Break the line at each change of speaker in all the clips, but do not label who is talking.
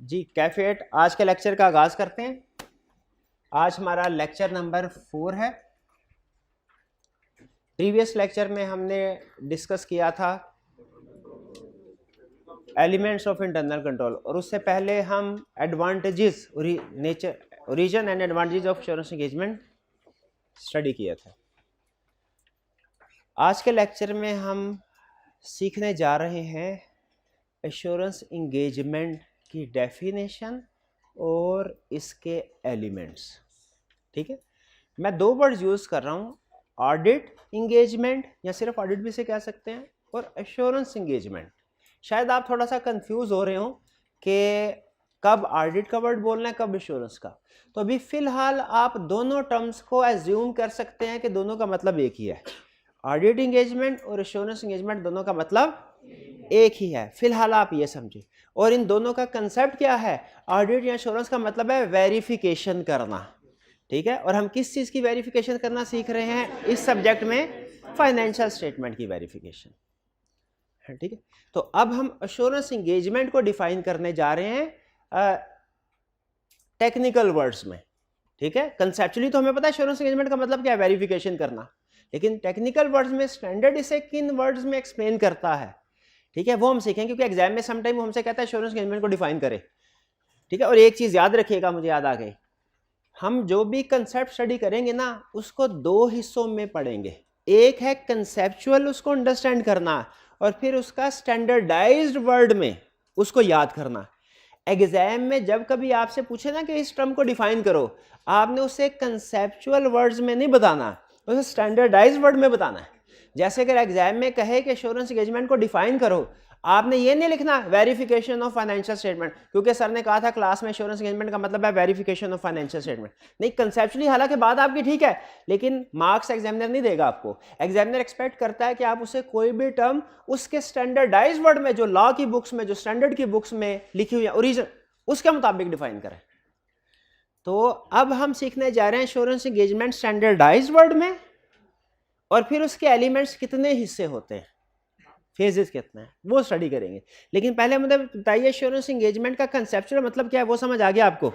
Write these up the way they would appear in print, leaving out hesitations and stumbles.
जी कैफेट आज के लेक्चर का आगाज करते हैं। आज हमारा लेक्चर नंबर 4 है। प्रीवियस लेक्चर में हमने डिस्कस किया था एलिमेंट्स ऑफ इंटरनल कंट्रोल और उससे पहले हम advantages origin and advantages of assurance engagement study किया था। आज के लेक्चर में हम सीखने जा रहे हैं एश्योरेंस एंगेजमेंट की डेफिनेशन और इसके एलिमेंट्स। ठीक है, मैं दो वर्ड यूज़ कर रहा हूँ, ऑडिट इंगेजमेंट या सिर्फ ऑडिट भी से कह सकते हैं, और एश्योरेंस इंगेजमेंट। शायद आप थोड़ा सा कंफ्यूज हो रहे हो कि कब ऑडिट का वर्ड बोलना है, कब एश्योरेंस का। तो अभी फ़िलहाल आप दोनों टर्म्स को एज्यूम कर सकते हैं कि दोनों का मतलब एक ही है। ऑडिट इंगेजमेंट और एश्योरेंस इंगेजमेंट दोनों का मतलब एक ही है, फिलहाल आप ये समझिए। और इन दोनों का कंसेप्ट क्या है? ऑडिट या एश्योरेंस का मतलब है वेरिफिकेशन करना। ठीक है, और हम किस चीज़ की वेरिफिकेशन करना सीख रहे हैं इस सब्जेक्ट में? फाइनेंशियल स्टेटमेंट की वेरिफिकेशन। ठीक है, तो अब हम एश्योरेंस इंगेजमेंट को डिफाइन करने जा रहे हैं टेक्निकल वर्ड्स में। ठीक है, कंसेप्चुअली तो हमें पता है एश्योरेंस इंगेजमेंट का मतलब क्या है, वेरिफिकेशन करना, लेकिन टेक्निकल वर्ड्स में स्टैंडर्ड इसे किन वर्ड्स में एक्सप्लेन करता है, ठीक है, वो हम सीखेंगे, क्योंकि एग्जाम में सम टाइम वो हमसे कहता है एश्योरेंस इंगेजमेंट को डिफाइन करे। ठीक है, और एक चीज़ याद रखिएगा, मुझे याद आ गई, हम जो भी कंसेप्ट स्टडी करेंगे ना उसको दो हिस्सों में पढ़ेंगे। एक है कंसेप्चुअल, उसको अंडरस्टैंड करना, और फिर उसका स्टैंडर्डाइज्ड वर्ड में उसको याद करना। एग्जाम में जब कभी आपसे पूछे ना कि इस टर्म को डिफाइन करो, आपने उसे कंसेप्चुअल वर्ड्स में नहीं बताना, उसे स्टैंडर्डाइज्ड वर्ड में बताना है। जैसे अगर एग्जाम में कहे कि एश्योरेंस एंगेजमेंट को डिफाइन करो, आपने ये नहीं लिखना वेरिफिकेशन ऑफ फाइनेंशियल स्टेटमेंट, क्योंकि सर ने कहा था क्लास में एश्योरेंस एंगेजमेंट का मतलब है वेरिफिकेशन ऑफ फाइनेंशियल स्टेटमेंट। नहीं, कंसेप्चुअली हालांकि बात आपकी ठीक है, लेकिन मार्क्स एग्जामिनर नहीं देगा आपको। एग्जामिनर एक्सपेक्ट करता है कि आप उसे कोई भी टर्म उसके स्टैंडर्डाइज्ड वर्ड में, जो लॉ की बुक्स में, जो स्टैंडर्ड की बुक्स में लिखी हुई है ओरिजिन, उसके मुताबिक डिफाइन करें। तो अब हम सीखने जा रहे हैं एश्योरेंस एंगेजमेंट स्टैंडर्डाइज्ड वर्ड में, और फिर उसके एलिमेंट्स कितने हिस्से होते हैं, फेजेस कितने हैं, वो स्टडी करेंगे। लेकिन पहले मुझे बताइए एश्योरेंस एंगेजमेंट का कंसेप्चुअल मतलब क्या है, वो समझ आ गया आपको?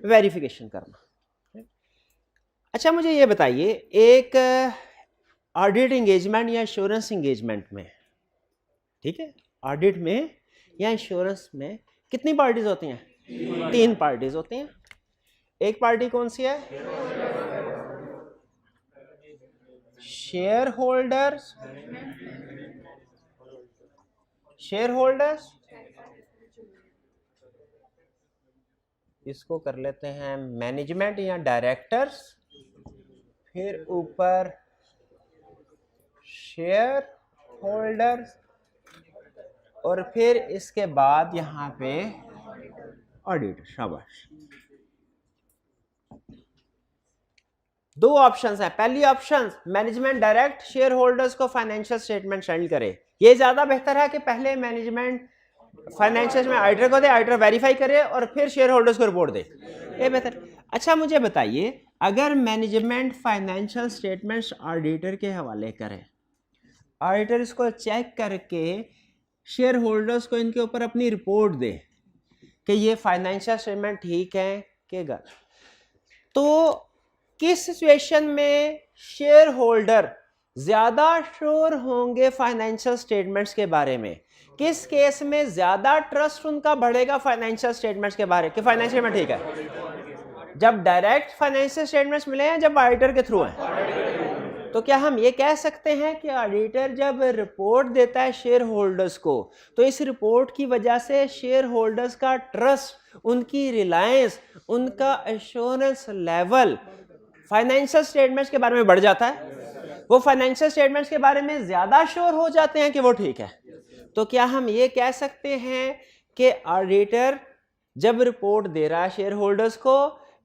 वेरिफिकेशन करना। अच्छा, मुझे ये बताइए, एक ऑडिट एंगेजमेंट या एश्योरेंस एंगेजमेंट में, ठीक है, ऑडिट में या इंश्योरेंस में कितनी पार्टीज होती हैं? तीन पार्टीज होती हैं। एक पार्टी कौन सी है? शेयर होल्डर्स, शेयर होल्डर्स, इसको कर लेते हैं मैनेजमेंट या डायरेक्टर्स, फिर ऊपर शेयर होल्डर्स, और फिर इसके बाद यहां पे ऑडिटर। शाबाश। दो ऑप्शंस हैं। पहली option management direct share holders को फाइनेंशियल स्टेटमेंट सेंड करे। ये ज्यादा बेहतर है कि पहले मैनेजमेंट फाइनेंशियल में ऑडिटर को दे, ऑडिटर वेरीफाई करे और फिर शेयर होल्डर्स को रिपोर्ट दे, ये बेहतर। अच्छा, मुझे बताइए, अगर मैनेजमेंट फाइनेंशियल स्टेटमेंट्स ऑडिटर के हवाले करे, ऑडिटर इसको चेक करके शेयर होल्डर्स को इनके ऊपर अपनी रिपोर्ट दे कि ये फाइनेंशियल स्टेटमेंट ठीक है कि गलत, तो किस सिचुएशन में शेयर होल्डर ज्यादा श्योर होंगे फाइनेंशियल स्टेटमेंट्स के बारे में? किस केस में ज्यादा ट्रस्ट उनका बढ़ेगा फाइनेंशियल स्टेटमेंट्स के बारे कि फाइनेंशियल स्टेटमेंट ठीक है? जब डायरेक्ट फाइनेंशियल स्टेटमेंट्स मिले हैं, जब ऑडिटर के थ्रू हैं। तो क्या हम ये कह सकते हैं कि ऑडिटर जब रिपोर्ट देता है शेयर होल्डर्स को, तो इस रिपोर्ट की वजह से शेयर होल्डर्स का ट्रस्ट, उनकी रिलायंस, उनका एश्योरेंस लेवल फाइनेंशियल स्टेटमेंट्स के बारे में बढ़ जाता है? वो फाइनेंशियल स्टेटमेंट्स के बारे में ज्यादा श्योर हो जाते हैं कि वो ठीक है? तो क्या हम ये कह सकते हैं कि ऑडिटर जब रिपोर्ट दे रहा है शेयर होल्डर्स को,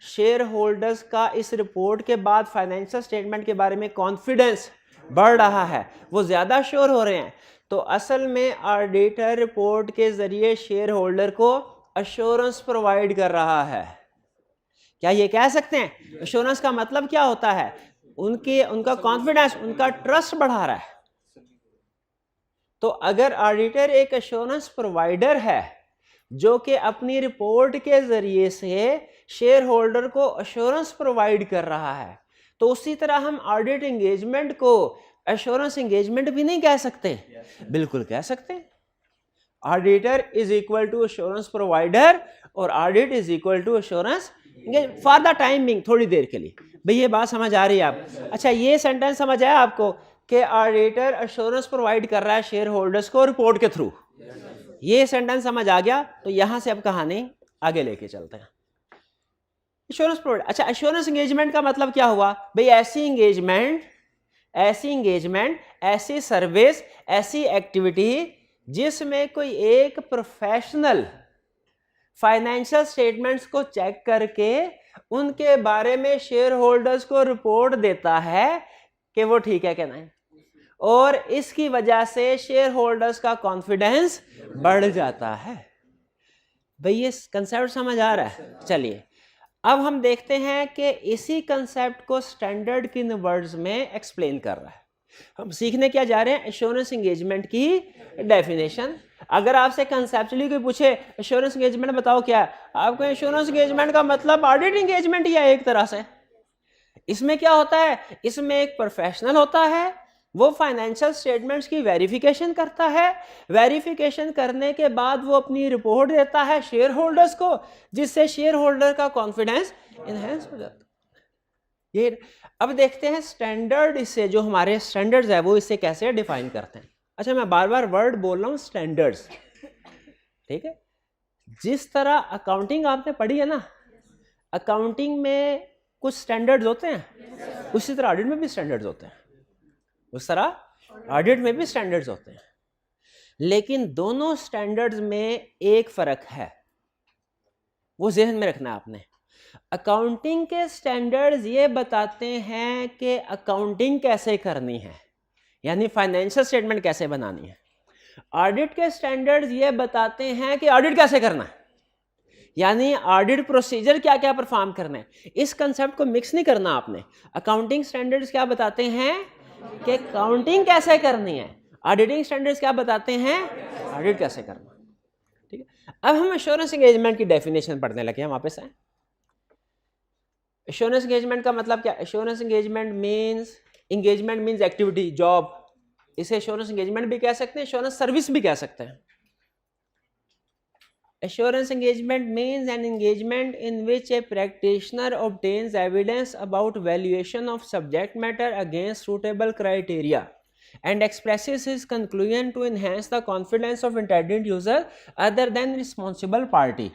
शेयर होल्डर्स का इस रिपोर्ट के बाद फाइनेंशियल स्टेटमेंट के बारे में कॉन्फिडेंस बढ़ रहा है, वो ज्यादा श्योर हो रहे हैं? तो असल में ऑडिटर रिपोर्ट के जरिए शेयर होल्डर को अश्योरेंस प्रोवाइड कर रहा है। क्या ये कह सकते हैं? एश्योरेंस का मतलब क्या होता है? उनका कॉन्फिडेंस, उनका ट्रस्ट बढ़ा रहा है। तो अगर ऑडिटर एक एश्योरेंस प्रोवाइडर है, जो कि अपनी रिपोर्ट के जरिए से शेयर होल्डर को अश्योरेंस प्रोवाइड कर रहा है। तो उसी तरह हम ऑडिट एंगेजमेंट को एश्योरेंस एंगेजमेंट भी नहीं कह सकते? बिल्कुल कह सकते हैं। Auditor is equal to assurance provider और audit is equal to assurance for the time being, थोड़ी देर के लिए। भाई ये बात समझ आ रही है आप? अच्छा, ये सेंटेंस समझ आया आपको कि ऑडिटर एश्योरेंस प्रोवाइड कर रहा है शेयर होल्डर्स को रिपोर्ट के थ्रू? ये सेंटेंस समझ आ गया तो यहां से अब कहानी आगे लेके चलते हैं। एश्योरेंस प्रोवाइड, अच्छा एश्योरेंस एंगेजमेंट का मतलब क्या हुआ? भाई ऐसी एंगेजमेंट, ऐसी सर्विस, ऐसी एक्टिविटी जिसमें कोई एक प्रोफेशनल फाइनेंशियल स्टेटमेंट्स को चेक करके उनके बारे में शेयर होल्डर्स को रिपोर्ट देता है कि वो ठीक है कि नहीं, और इसकी वजह से शेयर होल्डर्स का कॉन्फिडेंस बढ़ जाता है। भाई ये कंसेप्ट समझ आ रहा है? चलिए अब हम देखते हैं कि इसी कंसेप्ट को स्टैंडर्ड किन वर्ड्स में एक्सप्लेन कर रहा है। हम सीखने क्या जा रहे हैं? एश्योरेंस एंगेजमेंट की डेफिनेशन। अगर आपसे कंसेप्चुअली कोई पूछे एश्योरेंस एंगेजमेंट बताओ क्या है, आपको एश्योरेंस एंगेजमेंट का मतलब ऑडिट एंगेजमेंट ही है एक तरह से। इसमें क्या होता है? इसमें एक प्रोफेशनल होता है, वो फाइनेंशियल स्टेटमेंट्स की वेरिफिकेशन करता है, वेरिफिकेशन करने के बाद वो अपनी रिपोर्ट देता है शेयर होल्डर्स को, जिससे शेयर होल्डर का कॉन्फिडेंस इनहेंस हो जाता है। ये अब देखते हैं स्टैंडर्ड, इससे जो हमारे स्टैंडर्ड्स है वो इससे कैसे डिफाइन करते हैं। अच्छा, मैं बार बार वर्ड बोल रहा हूँ स्टैंडर्ड्स, ठीक है? जिस तरह अकाउंटिंग आपने पढ़ी है ना, अकाउंटिंग में कुछ स्टैंडर्ड्स होते हैं, उसी तरह ऑडिट में भी स्टैंडर्ड्स होते हैं, उस तरह ऑडिट में भी स्टैंडर्ड्स होते हैं। लेकिन दोनों स्टैंडर्ड्स में एक फर्क है, वो ज़हन में रखना आपने। अकाउंटिंग के स्टैंडर्ड्स ये बताते हैं कि अकाउंटिंग कैसे करनी है, यानी फाइनेंशियल स्टेटमेंट कैसे बनानी है। ऑडिट के स्टैंडर्ड्स ये बताते हैं कि ऑडिट कैसे करना है, यानी ऑडिट प्रोसीजर क्या क्या परफॉर्म करना है। इस कंसेप्ट को मिक्स नहीं करना आपने। अकाउंटिंग स्टैंडर्ड्स क्या बताते हैं कि अकाउंटिंग कैसे करनी है, ऑडिटिंग स्टैंडर्ड्स क्या बताते हैं, ऑडिट कैसे करना। ठीक है, अब हम एश्योरेंस एंगेजमेंट की डेफिनेशन पढ़ने लगे हैं। वापस आए, एश्योरेंस एंगेजमेंट का मतलब क्या? Assurance engagement means activity, job. इसे एश्योरेंस एंगेजमेंट भी कह सकते हैं, एश्योरेंस सर्विस भी कह सकते हैं। Assurance engagement means an engagement in which a practitioner obtains evidence about valuation of subject matter against suitable criteria and expresses his conclusion to enhance the confidence of intended user other than responsible party।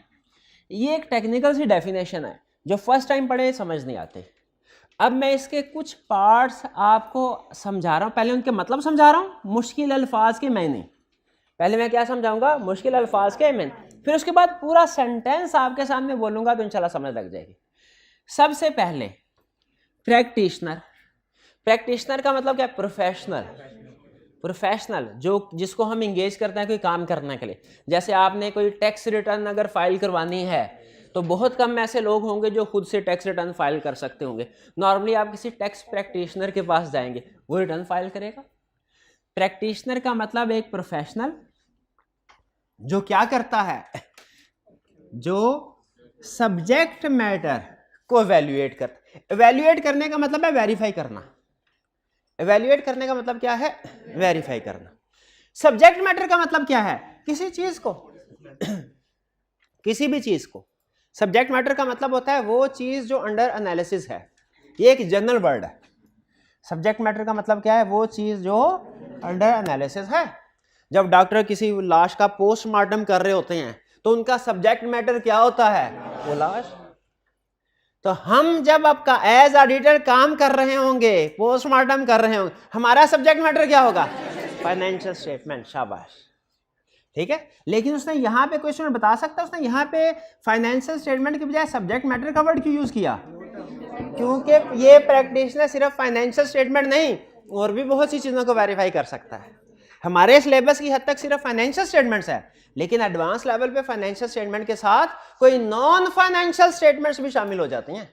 ये एक technical सी definition है, जो first time पढ़े समझ नहीं आते। अब मैं इसके कुछ पार्ट्स आपको समझा रहा हूँ। पहले उनके मतलब समझा रहा हूँ, मुश्किल अल्फाज के मैंने। पहले मैं क्या समझाऊंगा? मुश्किल अल्फाज के मैंने। फिर उसके बाद पूरा सेंटेंस आपके सामने बोलूंगा तो इंशाल्लाह समझ लग जाएगी। सबसे पहले प्रैक्टिशनर। प्रैक्टिशनर का मतलब क्या? प्रोफेशनल जो जिसको हम इंगेज करते हैं कोई काम करने के लिए। जैसे आपने कोई टैक्स रिटर्न अगर फाइल करवानी है तो बहुत कम ऐसे लोग होंगे जो खुद से टैक्स रिटर्न फाइल कर सकते होंगे। नॉर्मली आप किसी टैक्स प्रैक्टिशनर के पास जाएंगे, वो रिटर्न फाइल करेगा। प्रैक्टिशनर का मतलब एक प्रोफेशनल जो क्या करता है, जो सब्जेक्ट मैटर को एवेल्युएट करता। एवेल्युएट करने का मतलब है वेरीफाई करना। एवेल्युएट करने का मतलब क्या है? वेरीफाई करना। सब्जेक्ट मैटर का मतलब क्या है? किसी चीज को किसी भी चीज को। सब्जेक्ट मैटर का मतलब होता है वो चीज जो अंडर एनालिसिस है। ये एक जनरल वर्ड है। सब्जेक्ट मैटर का मतलब क्या है? वो चीज जो अंडर एनालिसिस है। जब डॉक्टर किसी लाश का पोस्टमार्टम कर रहे होते हैं तो उनका सब्जेक्ट मैटर क्या होता है? वो लाश। तो हम जब आपका एज ऑडिटर काम कर रहे होंगे, पोस्टमार्टम कर रहे होंगे, हमारा सब्जेक्ट मैटर क्या होगा? Financial statement. शाबाश, ठीक है। लेकिन उसने यहाँ पे क्वेश्चन बता सकता है, उसने यहाँ पे फाइनेंशियल स्टेटमेंट की बजाय सब्जेक्ट मैटर का वर्ड क्यों यूज किया? क्योंकि ये प्रैक्टिशनर सिर्फ फाइनेंशियल स्टेटमेंट नहीं और भी बहुत सी चीजों को वेरीफाई कर सकता है। हमारे सिलेबस की हद तक सिर्फ फाइनेंशियल स्टेटमेंट्स है, लेकिन एडवांस लेवल पे फाइनेंशियल स्टेटमेंट के साथ कोई नॉन फाइनेंशियल स्टेटमेंट्स भी शामिल हो जाती हैं।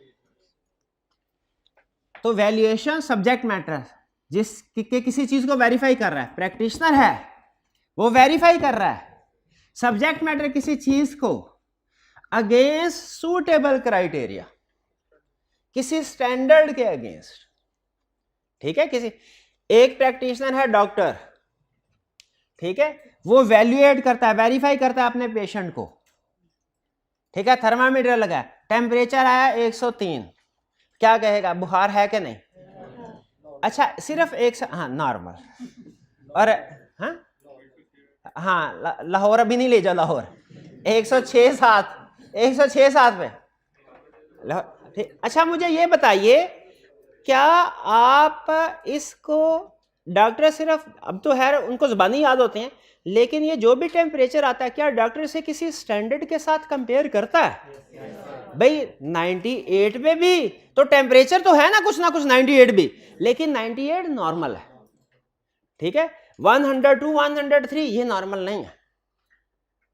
तो वैल्यूएशन सब्जेक्ट मैटर जिसके किसी चीज को वेरीफाई कर रहा है, प्रैक्टिशनर है वो वेरीफाई कर रहा है सब्जेक्ट मैटर किसी चीज को अगेंस्ट सूटेबल क्राइटेरिया, किसी स्टैंडर्ड के अगेंस्ट, ठीक है। किसी एक प्रैक्टिशनर है डॉक्टर, ठीक है, वो वैल्यूएट करता है, वेरीफाई करता है अपने पेशेंट को, ठीक है, थर्मामीटर लगा है, टेम्परेचर आया 103, क्या कहेगा, बुखार है कि नहीं? अच्छा सिर्फ हाँ नॉर्मल, और हाँ लाहौर अभी नहीं ले जाओ, लाहौर 106.7 पे ठीक। अच्छा मुझे ये बताइए, क्या आप इसको डॉक्टर सिर्फ, अब तो है उनको ज़बानी याद होते हैं, लेकिन ये जो भी टेम्परेचर आता है क्या डॉक्टर से किसी स्टैंडर्ड के साथ कंपेयर करता है? भाई 98 पे भी तो टेम्परेचर तो है ना कुछ 98 भी, लेकिन 98 नॉर्मल है, ठीक है, 102 103 ये नॉर्मल नहीं है।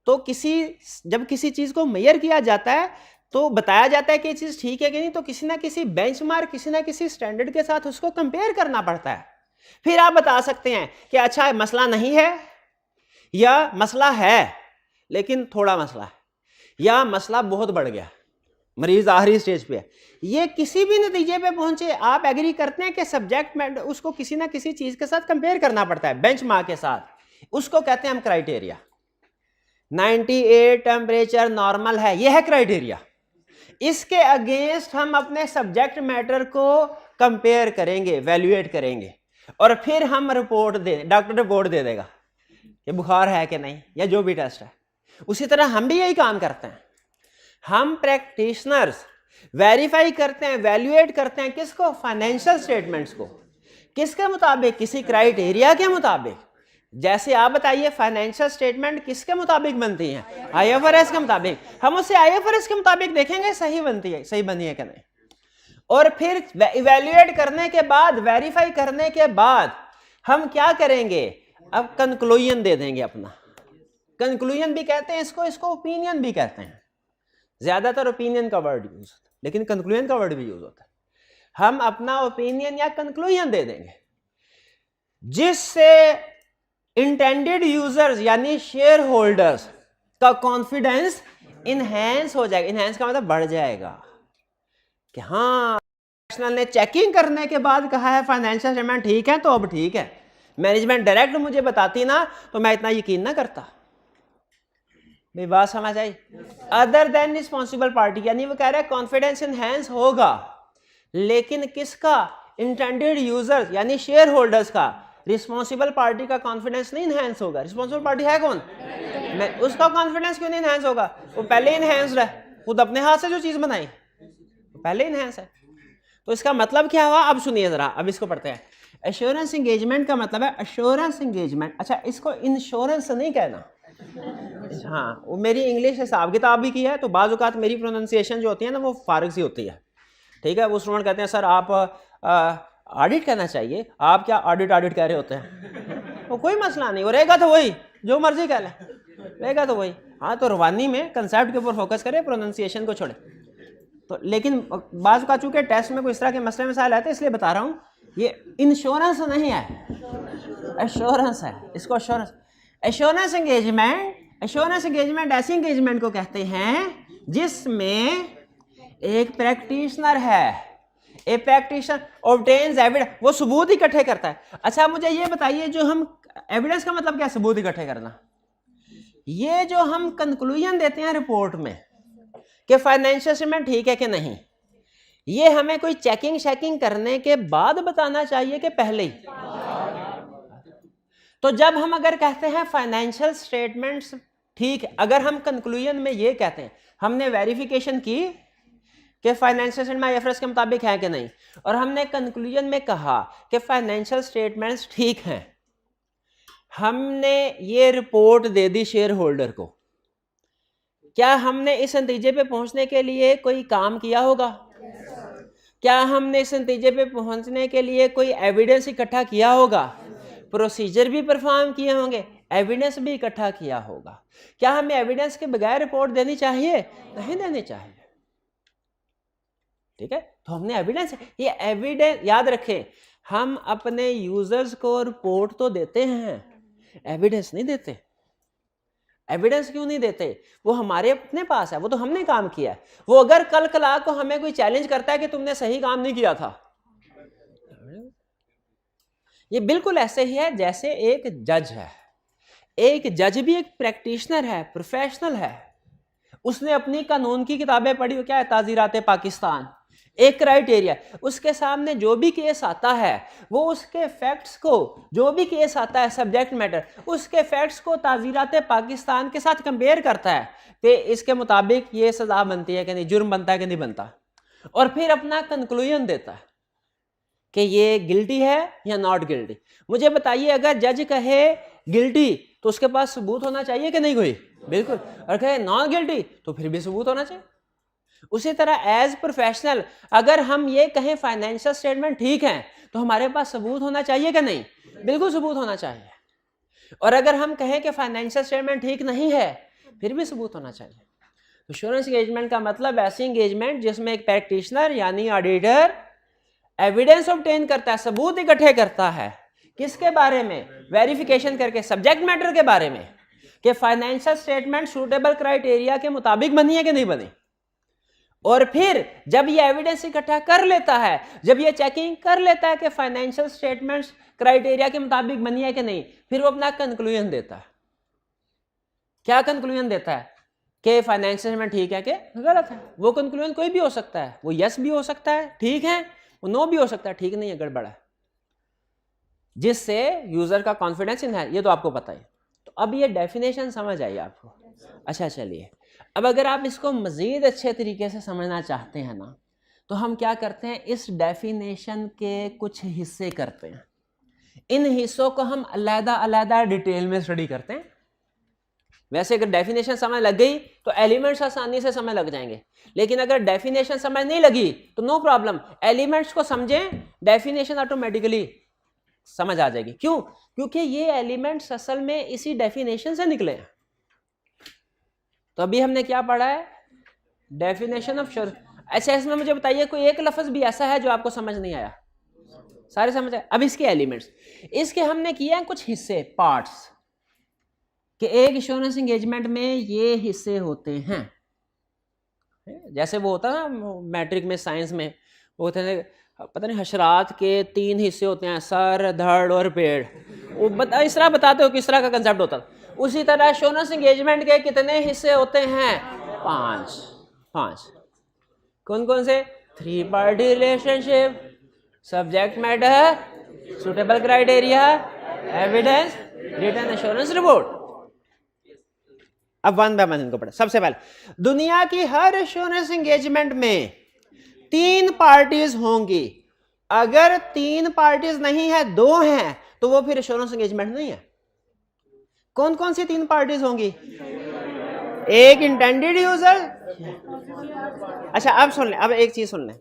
तो जब किसी चीज को मेजर किया जाता है तो बताया जाता है कि ये चीज ठीक है कि नहीं, तो किसी ना किसी बेंचमार्क, किसी ना किसी स्टैंडर्ड के साथ उसको कंपेयर करना पड़ता है। फिर आप बता सकते हैं कि अच्छा मसला नहीं है, या मसला है लेकिन थोड़ा मसला है, या मसला बहुत बढ़ गया, मरीज आखिरी स्टेज पे है। ये किसी भी नतीजे पे पहुंचे, आप एग्री करते हैं कि सब्जेक्ट मैटर उसको किसी ना किसी चीज के साथ कंपेयर करना पड़ता है, बेंचमार्क के साथ, उसको कहते हैं हम क्राइटेरिया। 98 टेम्परेचर नॉर्मल है, यह है क्राइटेरिया। इसके अगेंस्ट हम अपने सब्जेक्ट मैटर को कंपेयर करेंगे, वैल्यूएट करेंगे, और फिर हम रिपोर्ट डॉक्टर रिपोर्ट दे देगा कि बुखार है कि नहीं, या जो भी टेस्ट है। उसी तरह हम भी यही काम करते हैं, हम प्रैक्टिशनर्स वेरीफाई करते हैं, वैल्यूएट करते हैं किसको, फाइनेंशियल स्टेटमेंट्स को, किसके मुताबिक, किसी क्राइटेरिया के मुताबिक। जैसे आप बताइए फाइनेंशियल स्टेटमेंट किसके मुताबिक बनती है, आईएफआरएस के मुताबिक। हम उसे आईएफआरएस के मुताबिक देखेंगे सही बनती है, सही बनी है कि नहीं, और फिर इवैल्यूएट करने के बाद, वेरीफाई करने के बाद हम क्या करेंगे, अब कंक्लूजन दे देंगे अपना। कंक्लूजन भी कहते हैं इसको ओपिनियन भी कहते हैं, ज्यादातर ओपिनियन का वर्ड यूज होता है, लेकिन कंक्लूजन का वर्ड भी यूज होता है। हम अपना ओपिनियन या कंक्लूजन दे देंगे, जिससे इंटेंडेड यूजर्स यानी शेयर होल्डर्स का कॉन्फिडेंस इनहेंस हो जाएगा। इनहेंस का मतलब बढ़ जाएगा कि हाँ प्रोफेशनल ने चेकिंग करने के बाद कहा है फाइनेंशियल स्टेटमेंट ठीक है, तो अब ठीक है। मैनेजमेंट डायरेक्ट मुझे बताती ना तो मैं इतना यकीन ना करता। मेरी बात समझ आई? अदर देन रिस्पॉन्सिबल पार्टी, यानी वो कह रहा है कॉन्फिडेंस इनहेंस होगा, लेकिन किसका, इंटेंडेड यूजर्स यानी शेयर होल्डर्स का। रिस्पॉन्सिबल पार्टी का कॉन्फिडेंस नहीं इनहेंस होगा। रिस्पॉन्सिबल पार्टी है कौन, मैं, उसका कॉन्फिडेंस क्यों नहीं इनहेंस होगा, वो पहले इनहेंस्ड है, खुद अपने हाथ से जो चीज बनाई वो पहले इनहेंस है। तो इसका मतलब क्या हुआ, अब सुनिए जरा, अब इसको पढ़ते हैं। एश्योरेंस एंगेजमेंट का मतलब है एश्योरेंस एंगेजमेंट। अच्छा इसको इंश्योरेंस नहीं कहना, हाँ वो मेरी इंग्लिश हिसाब किताब भी की है, तो बाज़ औक़ात मेरी प्रोनाउंसिएशन जो होती है ना वो फारग सी होती है, ठीक है। वो स्टूडेंट कहते हैं सर आप ऑडिट कहना चाहिए, आप क्या ऑडिट कह रहे होते हैं। वो कोई मसला नहीं, वो रहेगा तो वही, जो मर्जी कह लें, रहेगा तो वही। हाँ तो रवानी में कंसेप्ट के ऊपर फोकस करें, प्रोनाउंसिएशन को छोड़े। तो लेकिन बाज़ का चूँकि टेस्ट में कोई इस तरह के मसले मसाइल आते हैं, इसलिए बता रहा हूँ, ये इंश्योरेंस नहीं है, एश्योरेंस है। इसको एश्योरेंस, एश्योरेंस एंगेजमेंट ऐसी एंगेजमेंट को कहते हैं जिसमें एक प्रैक्टिशनर है, ए प्रैक्टिशनर ऑब्टेन्स एविडेंस, वो सबूत इकट्ठे करता है। अच्छा मुझे ये बताइए, जो हम एविडेंस का मतलब क्या, सबूत इकट्ठे करना। ये जो हम कंक्लूजन देते हैं रिपोर्ट में कि फाइनेंशियल स्टेटमेंट ठीक है कि नहीं, ये हमें कोई चेकिंग करने के बाद बताना चाहिए कि पहले ही। तो जब हम अगर कहते हैं फाइनेंशियल स्टेटमेंट्स ठीक, अगर हम कंक्लूजन में ये कहते हैं हमने वेरिफिकेशन की कि फाइनेंशियल स्टेटमेंट आईएफआरएस के मुताबिक है कि नहीं, और हमने कंक्लूजन में कहा कि फाइनेंशियल स्टेटमेंट्स ठीक हैं, हमने ये रिपोर्ट दे दी शेयर होल्डर को, क्या हमने इस नतीजे पे पहुंचने के लिए कोई काम किया होगा? क्या हमने इस नतीजे पे पहुंचने के लिए कोई एविडेंस इकट्ठा किया होगा? प्रोसीजर भी परफॉर्म किए होंगे, एविडेंस भी इकट्ठा किया होगा। क्या हमें एविडेंस के बगैर रिपोर्ट देनी चाहिए? नहीं देनी चाहिए, ठीक है। तो हमने एविडेंस, ये एविडेंस याद रखें, हम अपने यूजर्स को रिपोर्ट तो देते हैं, एविडेंस नहीं देते।
एविडेंस क्यों नहीं देते? वो हमारे अपने पास है, वो तो हमने काम किया है। वो अगर कल कला को हमें कोई चैलेंज करता है कि तुमने सही काम नहीं किया था, ये बिल्कुल ऐसे ही है जैसे एक जज है। एक जज भी एक प्रैक्टिशनर है, प्रोफेशनल है। उसने अपनी कानून की किताबें पढ़ी, क्या है, ताज़ीरात पाकिस्तान, एक क्राइटेरिया। उसके सामने जो भी केस आता है वो उसके फैक्ट्स को, जो भी केस आता है सब्जेक्ट मैटर, उसके फैक्ट्स को ताज़ीरात पाकिस्तान के साथ कंपेयर करता है कि इसके मुताबिक ये सज़ा बनती है कि नहीं, जुर्म बनता है कि नहीं बनता, और फिर अपना कंक्लूजन देता है कि ये गिल्टी है या नॉट गिल्टी। मुझे बताइए, अगर जज कहे गिल्टी तो उसके पास सबूत होना चाहिए कि नहीं कोई? बिल्कुल। और कहे नॉन गिल्टी तो फिर भी सबूत होना चाहिए। उसी तरह एज प्रोफेशनल अगर हम ये कहें फाइनेंशियल स्टेटमेंट ठीक है तो हमारे पास सबूत होना चाहिए कि नहीं? बिल्कुल सबूत होना चाहिए। और अगर हम कहें कि फाइनेंशियल स्टेटमेंट ठीक नहीं है फिर भी सबूत होना चाहिए। एश्योरेंस एंगेजमेंट का मतलब ऐसी एंगेजमेंट जिसमें एक प्रैक्टिशनर यानी ऑडिटर एविडेंस ऑब्टेन करता है, सबूत इकट्ठे करता है। किसके बारे में? वेरिफिकेशन करके सब्जेक्ट मैटर के बारे में कि फाइनेंशियल स्टेटमेंट सूटेबल क्राइटेरिया के मुताबिक बनी है कि नहीं बनी। और फिर जब ये एविडेंस इकट्ठा कर लेता है, जब ये चेकिंग कर लेता है कि फाइनेंशियल स्टेटमेंट्स क्राइटेरिया के मुताबिक बनी है कि नहीं, फिर वो अपना कंक्लूजन देता है। क्या कंक्लूजन देता है? कि फाइनेंशियल स्टेटमेंट ठीक है कि गलत है। वो कंक्लूजन कोई भी हो सकता है, वो यस भी हो सकता है, ठीक है, वो नो भी हो सकता है, ठीक नहीं है, गड़बड़ है, जिससे यूजर का कॉन्फिडेंस इन है। ये तो आपको पता है। तो अब ये डेफिनेशन समझ आई आपको? अच्छा, चलिए अब अगर आप इसको मजीद अच्छे तरीके से समझना चाहते हैं ना, तो हम क्या करते हैं, इस डेफिनेशन के कुछ हिस्से करते हैं। इन हिस्सों को हम अलग-अलग डिटेल में स्टडी करते हैं। वैसे अगर डेफिनेशन समझ लग गई तो एलिमेंट्स आसानी से समझ लग जाएंगे, लेकिन अगर डेफिनेशन समझ नहीं लगी तो नो प्रॉब्लम, एलिमेंट्स को समझें, डेफिनेशन ऑटोमेटिकली समझ आ जाएगी। क्यों? क्योंकि ये एलिमेंट्स असल में इसी डेफिनेशन से निकले हैं। तो अभी हमने क्या पढ़ा है? Definition of sure. अच्छा, इसमें मुझे बताइए कोई एक लफ्ज भी ऐसा है जो आपको समझ नहीं आया? सारे समझ आए। अब इसके एलिमेंट्स, इसके हमने किए हैं कुछ हिस्से, पार्ट्स, कि एक एश्योरेंस एंगेजमेंट में ये हिस्से होते हैं। जैसे वो होता है ना मैट्रिक में, साइंस में वो होते हैं, पता नहीं, हशरात के 3 हिस्से होते हैं, सर, धड़ और पेड़। वो इस तरह बताते हो किस तरह का कंसेप्ट होता है। उसी तरह एश्योरेंस एंगेजमेंट के कितने हिस्से होते हैं? 5। कौन कौन से? 3 party relationship, subject matter, suitable criteria, evidence, written assurance report. अब वन बाय वन इनको पढ़े। सबसे पहले, दुनिया की हर एश्योरेंस एंगेजमेंट में 3 पार्टीज होंगी। अगर 3 पार्टीज नहीं है, 2 हैं, तो वो फिर एश्योरेंस एंगेजमेंट नहीं है। कौन कौन सी 3 पार्टीज होंगी? एक इंटेंडेड यूजर। अच्छा, अब सुन लें, अब एक चीज सुन लें।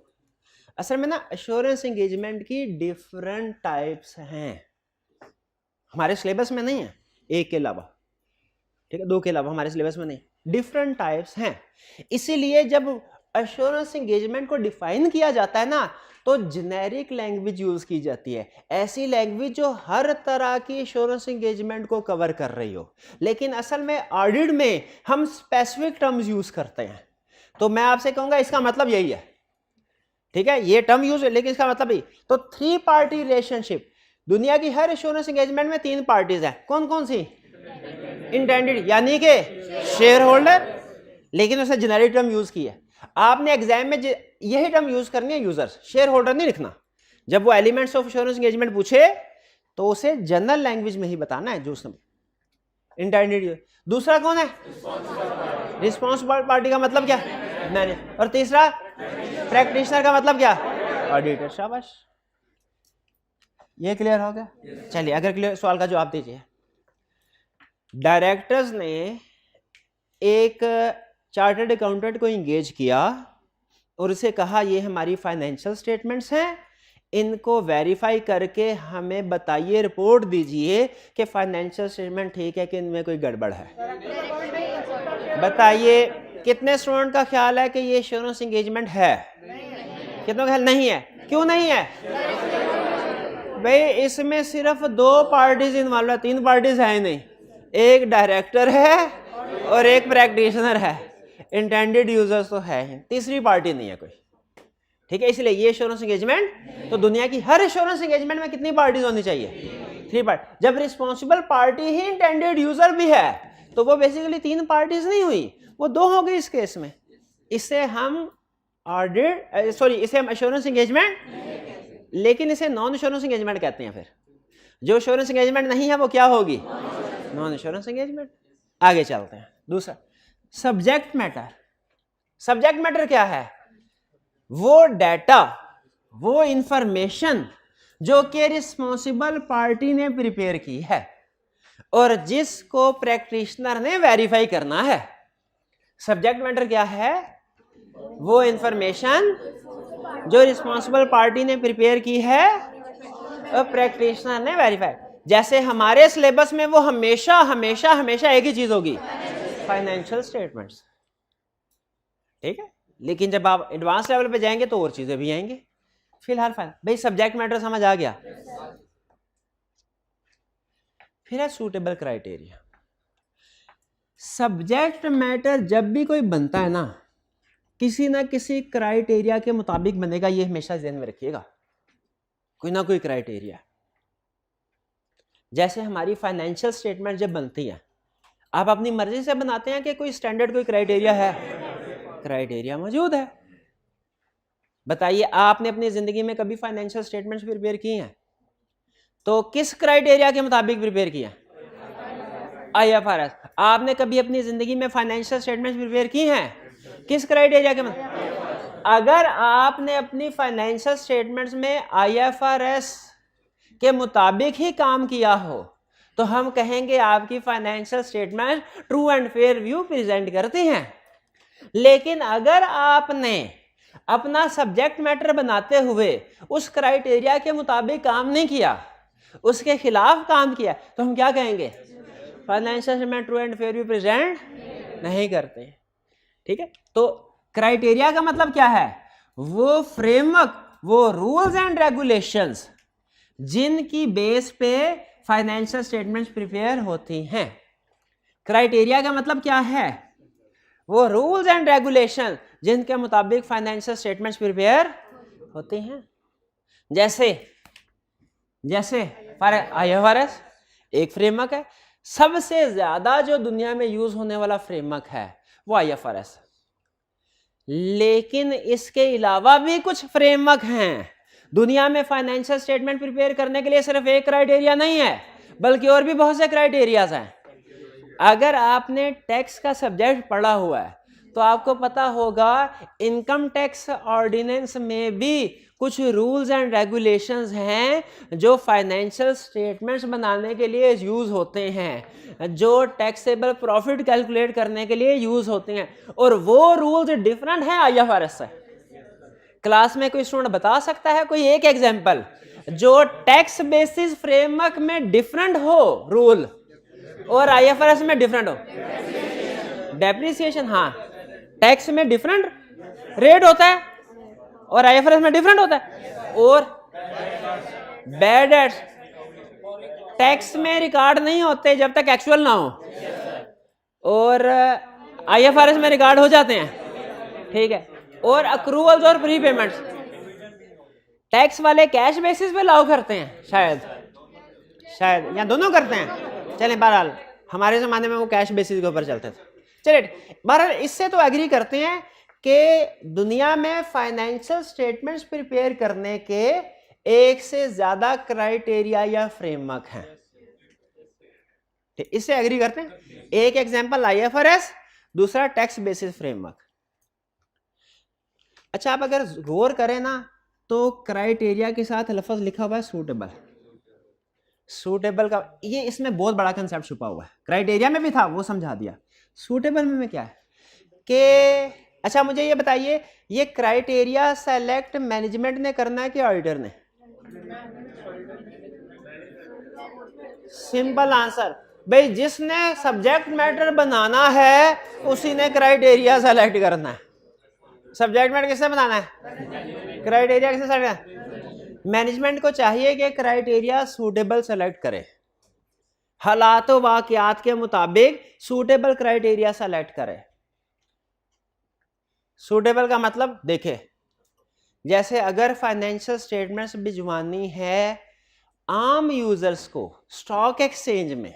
असल में ना एश्योरेंस एंगेजमेंट की डिफरेंट टाइप्स हैं, हमारे सिलेबस में नहीं है, एक के अलावा, ठीक है, 2 के अलावा हमारे सिलेबस में नहीं, डिफरेंट टाइप्स हैं। इसीलिए जब एश्योरेंस एंगेजमेंट को डिफाइन किया जाता है ना, तो जेनेरिक लैंग्वेज यूज की जाती है, ऐसी लैंग्वेज जो हर तरह की एश्योरेंस एंगेजमेंट को कवर कर रही हो। लेकिन असल में ऑडिट में हम स्पेसिफिक टर्म्स यूज करते हैं। तो मैं आपसे कहूंगा इसका मतलब यही है, ठीक है, ये टर्म यूज है लेकिन इसका मतलब ही। तो 3 पार्टी रिलेशनशिप, दुनिया की हर एश्योरेंस एंगेजमेंट में 3 पार्टीज हैं। कौन कौन सी? इंटेंडेड यानी कि शेयर होल्डर, लेकिन उसने जेनेरिक टर्म यूज की है। आपने एग्जाम में यही टर्म यूज करनी है, यूजर्स, शेयर होल्डर नहीं लिखना। जब वो एलिमेंट्स ऑफ एश्योरेंस एंगेजमेंट पूछे तो उसे जनरल लैंग्वेज में ही बताना है जो उसने इंटेंडेड। दूसरा कौन है? रिस्पॉन्सिबल पार्टी का मतलब क्या? मैनेज। और तीसरा प्रैक्टिशनर का मतलब क्या? ऑडिटर। शाबाश, ये क्लियर हो गया? चलिए अगर क्लियर, सवाल का जवाब दीजिए। डायरेक्टर्स ने एक चार्टर्ड अकाउंटेंट को इंगेज किया और उसे कहा ये हमारी फाइनेंशियल स्टेटमेंट्स हैं, इनको वेरीफाई करके हमें बताइए, रिपोर्ट दीजिए कि फाइनेंशियल स्टेटमेंट ठीक है कि इनमें कोई गड़बड़ है। बताइए कितने स्टूडेंट का ख्याल है कि ये एश्योरेंस एंगेजमेंट है? कितनों का ख्याल नहीं है? क्यों नहीं है भाई? इसमें सिर्फ 2 पार्टीज इन्वॉल्व है, 3 पार्टीज है ही नहीं। एक डायरेक्टर है और एक प्रैक्टिशनर है, इंटेंडेड यूजर्स तो है ही, तीसरी पार्टी नहीं है कोई, ठीक है। इसलिए ये एश्योरेंस एंगेजमेंट, तो दुनिया की हर एश्योरेंस एंगेजमेंट में कितनी पार्टीज होनी चाहिए? 3 पार्टी। जब रिस्पॉन्सिबल पार्टी ही इंटेंडेड यूजर भी है तो वो बेसिकली 3 पार्टीज नहीं हुई, वो 2 हो गई इस केस में। इसे हम ऑडिट इसे हम एश्योरेंस एंगेजमेंट, लेकिन इसे नॉन एश्योरेंस एंगेजमेंट कहते हैं। फिर जो एश्योरेंस एंगेजमेंट नहीं है वो क्या होगी? Non assurance engagement. आगे चलते हैं। दूसरा सब्जेक्ट मैटर। सब्जेक्ट मैटर क्या है? वो डाटा, वो इंफॉर्मेशन जो कि रिस्पॉन्सिबल पार्टी ने प्रिपेयर की है और जिसको प्रैक्टिशनर ने वेरीफाई करना है। सब्जेक्ट मैटर क्या है? वो इंफॉर्मेशन जो रिस्पॉन्सिबल पार्टी ने प्रिपेयर की है और प्रैक्टिशनर ने वेरीफाई। जैसे हमारे सिलेबस में वो हमेशा हमेशा हमेशा एक ही चीज होगी, फाइनेंशियल स्टेटमेंट्स, ठीक है। लेकिन जब आप एडवांस लेवल पे जाएंगे तो और चीजें भी आएंगी। फिलहाल भाई सब्जेक्ट मैटर समझ आ गया। फिर है सूटेबल क्राइटेरिया। सब्जेक्ट मैटर जब भी कोई बनता है ना, किसी ना किसी क्राइटेरिया के मुताबिक बनेगा, ये हमेशा ध्यान में रखिएगा, कोई ना कोई क्राइटेरिया। जैसे हमारी फाइनेंशियल स्टेटमेंट जब बनती है, आप अपनी मर्जी से बनाते हैं कि कोई स्टैंडर्ड कोई क्राइटेरिया है? क्राइटेरिया मौजूद है। बताइए, आपने अपनी जिंदगी में कभी फाइनेंशियल स्टेटमेंट्स प्रिपेयर की हैं तो किस क्राइटेरिया के मुताबिक प्रिपेयर किया? IFRS। आपने कभी अपनी जिंदगी में फाइनेंशियल स्टेटमेंट्स प्रिपेयर की हैं किस क्राइटेरिया के मुताबिक? अगर आपने अपनी फाइनेंशियल स्टेटमेंट्स में IFRS के मुताबिक ही काम किया हो तो हम कहेंगे आपकी financial statement true and fair view present करती हैं। लेकिन अगर आपने अपना सब्जेक्ट मैटर बनाते हुए उस क्राइटेरिया के मुताबिक काम नहीं किया, उसके खिलाफ काम किया, तो हम क्या कहेंगे? Financial statement true and fair view present नहीं करते, ठीक है। तो क्राइटेरिया का मतलब क्या है? वो फ्रेमवर्क, वो रूल्स एंड रेगुलेशंस जिनकी बेस पे फाइनेंशियल स्टेटमेंट्स प्रिपेयर होती हैं। क्राइटेरिया का मतलब क्या है? वो रूल्स एंड रेगुलेशन जिनके मुताबिक फाइनेंशियल स्टेटमेंट्स प्रिपेयर होती हैं। जैसे IFRS एक फ्रेमवर्क है, सबसे ज्यादा जो दुनिया में यूज होने वाला फ्रेमवर्क है वो IFRS। लेकिन इसके अलावा भी कुछ फ्रेमवर्क हैं दुनिया में। फाइनेंशियल स्टेटमेंट प्रिपेयर करने के लिए सिर्फ एक क्राइटेरिया नहीं है, बल्कि और भी बहुत से क्राइटेरियाज हैं। अगर आपने टैक्स का सब्जेक्ट पढ़ा हुआ है तो आपको पता होगा इनकम टैक्स ऑर्डिनेंस में भी कुछ रूल्स एंड रेगुलेशंस हैं जो फाइनेंशियल स्टेटमेंट्स बनाने के लिए यूज होते हैं, जो टैक्सेबल प्रॉफिट कैलकुलेट करने के लिए यूज होते हैं, और वो रूल्स डिफरेंट हैं IFRS से। क्लास में कोई स्टूडेंट बता सकता है कोई एक एग्जांपल जो टैक्स बेसिस फ्रेमवर्क में डिफरेंट हो रूल और IFRS में डिफरेंट हो? डेप्रिसिएशन, हाँ, टैक्स में डिफरेंट रेट होता है और IFRS में डिफरेंट होता है। और बैड डेट्स टैक्स में रिकॉर्ड नहीं होते जब तक एक्चुअल ना हो, और IFRS में रिकॉर्ड हो जाते हैं, ठीक है। और अक्रूवल्स और प्री पेमेंट्स टैक्स वाले कैश बेसिस पे लागू करते हैं, शायद या दोनों करते हैं। चले, बहरहाल हमारे जमाने में वो कैश बेसिस के ऊपर चलते थे। चलिए, बहरहाल इससे तो एग्री करते हैं कि दुनिया में फाइनेंशियल स्टेटमेंट्स प्रिपेयर करने के एक से ज्यादा क्राइटेरिया या फ्रेमवर्क हैं, इससे एग्री करते हैं। एक एग्जांपल IFRS, दूसरा टैक्स बेसिस फ्रेमवर्क। अच्छा, आप अगर गौर करें ना तो क्राइटेरिया के साथ लफ्ज लिखा हुआ है सूटेबल। सूटेबल का ये इसमें बहुत बड़ा कंसेप्ट छुपा हुआ है। क्राइटेरिया में भी था, वो समझा दिया। सूटेबल में क्या है कि अच्छा मुझे ये बताइए, ये क्राइटेरिया सेलेक्ट मैनेजमेंट ने करना है कि ऑडिटर ने? सिंपल आंसर, भाई जिसने सब्जेक्ट मैटर बनाना है उसी ने क्राइटेरिया सेलेक्ट करना है। सब्जेक्ट मैटर किसने बनाना है? क्राइटेरिया किसने सेलेक्ट करना है? मैनेजमेंट को चाहिए कि क्राइटेरिया सूटेबल सेलेक्ट करे। हालात व वाक़यात के मुताबिक सूटेबल क्राइटेरिया सेलेक्ट करें। सूटेबल का मतलब देखें, जैसे अगर फाइनेंशियल स्टेटमेंट्स भिजवानी है आम यूजर्स को स्टॉक एक्सचेंज में,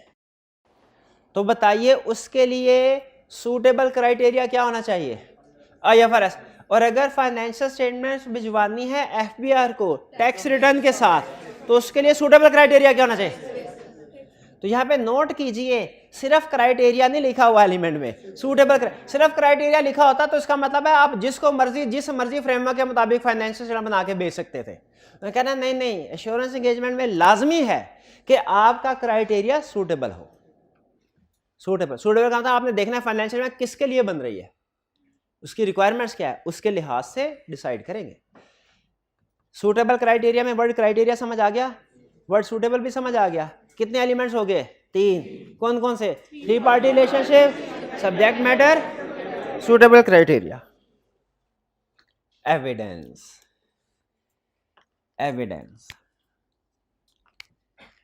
तो बताइए उसके लिए सूटेबल क्राइटेरिया क्या होना चाहिए? IFRS। और अगर फाइनेंशियल स्टेटमेंट्स भिजवानी है FBR को टैक्स रिटर्न के साथ, तो उसके लिए सूटेबल क्राइटेरिया क्या होना चाहिए? तो यहाँ पे नोट कीजिए, सिर्फ क्राइटेरिया नहीं लिखा हुआ एलिमेंट में, सूटेबल सिर्फ क्राइटेरिया लिखा होता तो इसका मतलब है आप जिस मर्जी फ्रेमवर्क के मुताबिक फाइनेंशियल स्टेटमेंट बना के बेच सकते थे। मैं कहना नहीं, एश्योरेंस एंगेजमेंट में लाजमी है कि आपका क्राइटेरिया सूटेबल हो। सूटेबल का मतलब आपने देखना है फाइनेंशियल में किसके लिए बन रही है, उसकी रिक्वायरमेंट्स क्या है, उसके लिहाज से डिसाइड करेंगे। सूटेबल क्राइटेरिया में वर्ड क्राइटेरिया समझ आ गया, वर्ड सूटेबल भी समझ आ गया। कितने एलिमेंट्स हो गए? 3। कौन कौन से? 3 party relationship, subject matter, suitable criteria, evidence.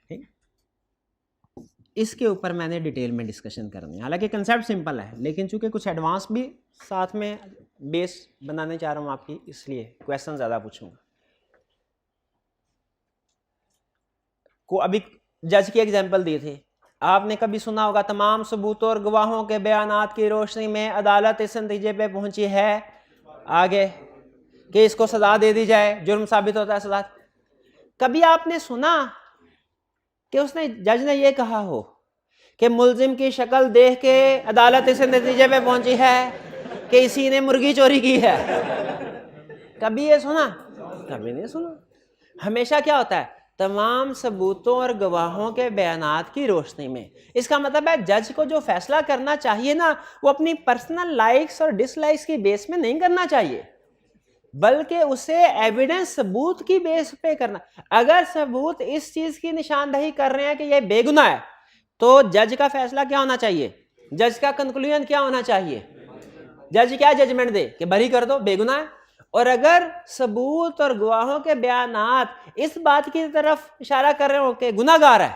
ठीक, इसके ऊपर मैंने डिटेल में डिस्कशन करनी है। हालांकि कंसेप्ट सिंपल है, लेकिन चूंकि कुछ एडवांस भी साथ में बेस बनाने चाह रहा हूं आपकी, इसलिए क्वेश्चन ज्यादा पूछूंगा। को अभी जज की एग्जांपल दी थी, आपने कभी सुना होगा तमाम सबूतों और गवाहों के बयानात की रोशनी में अदालत इस नतीजे पे पहुंची है आगे कि इसको सजा दे दी जाए, जुर्म साबित होता है सजा। कभी आपने सुना कि जज ने ये कहा हो कि मुल्जिम की शक्ल देख के अदालत इस नतीजे पे पहुंची है कि इसी ने मुर्गी चोरी की है? कभी ये सुना? कभी नहीं सुना। हमेशा क्या होता है? तमाम सबूतों और गवाहों के बयानात की रोशनी में। इसका मतलब है जज को जो फैसला करना चाहिए ना, वो अपनी पर्सनल लाइक्स और डिसलाइक्स की बेस में नहीं करना चाहिए, बल्कि उसे एविडेंस सबूत की बेस पे करना। अगर सबूत इस चीज की निशानदही कर रहे हैं कि यह बेगुनाह है, तो जज का फैसला क्या होना चाहिए? जज का कंक्लूजन क्या होना चाहिए? जज क्या जजमेंट दे कि बरी कर दो, बेगुनाह है। और अगर सबूत और गवाहों के बयानात इस बात की तरफ इशारा कर रहे हो कि गुनाहगार है,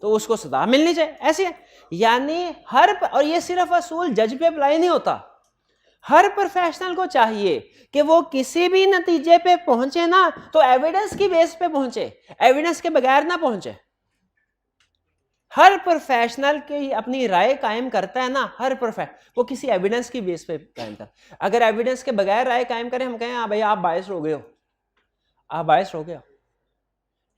तो उसको सजा मिलनी चाहिए। ऐसे है, यानी और ये सिर्फ असूल जज पे अप्लाई नहीं होता, हर प्रोफेशनल को चाहिए कि वो किसी भी नतीजे पे पहुंचे ना तो एविडेंस की बेस पे पहुंचे, एविडेंस के बगैर ना पहुंचे। हर प्रोफेशनल की अपनी राय कायम करता है ना, हर प्रोफेशनल वो किसी एविडेंस की बेस पे कायम करता है। अगर एविडेंस के बगैर राय कायम करें, हम कहें हाँ भाई आप बायस हो गए हो, आप बायस हो गए हो,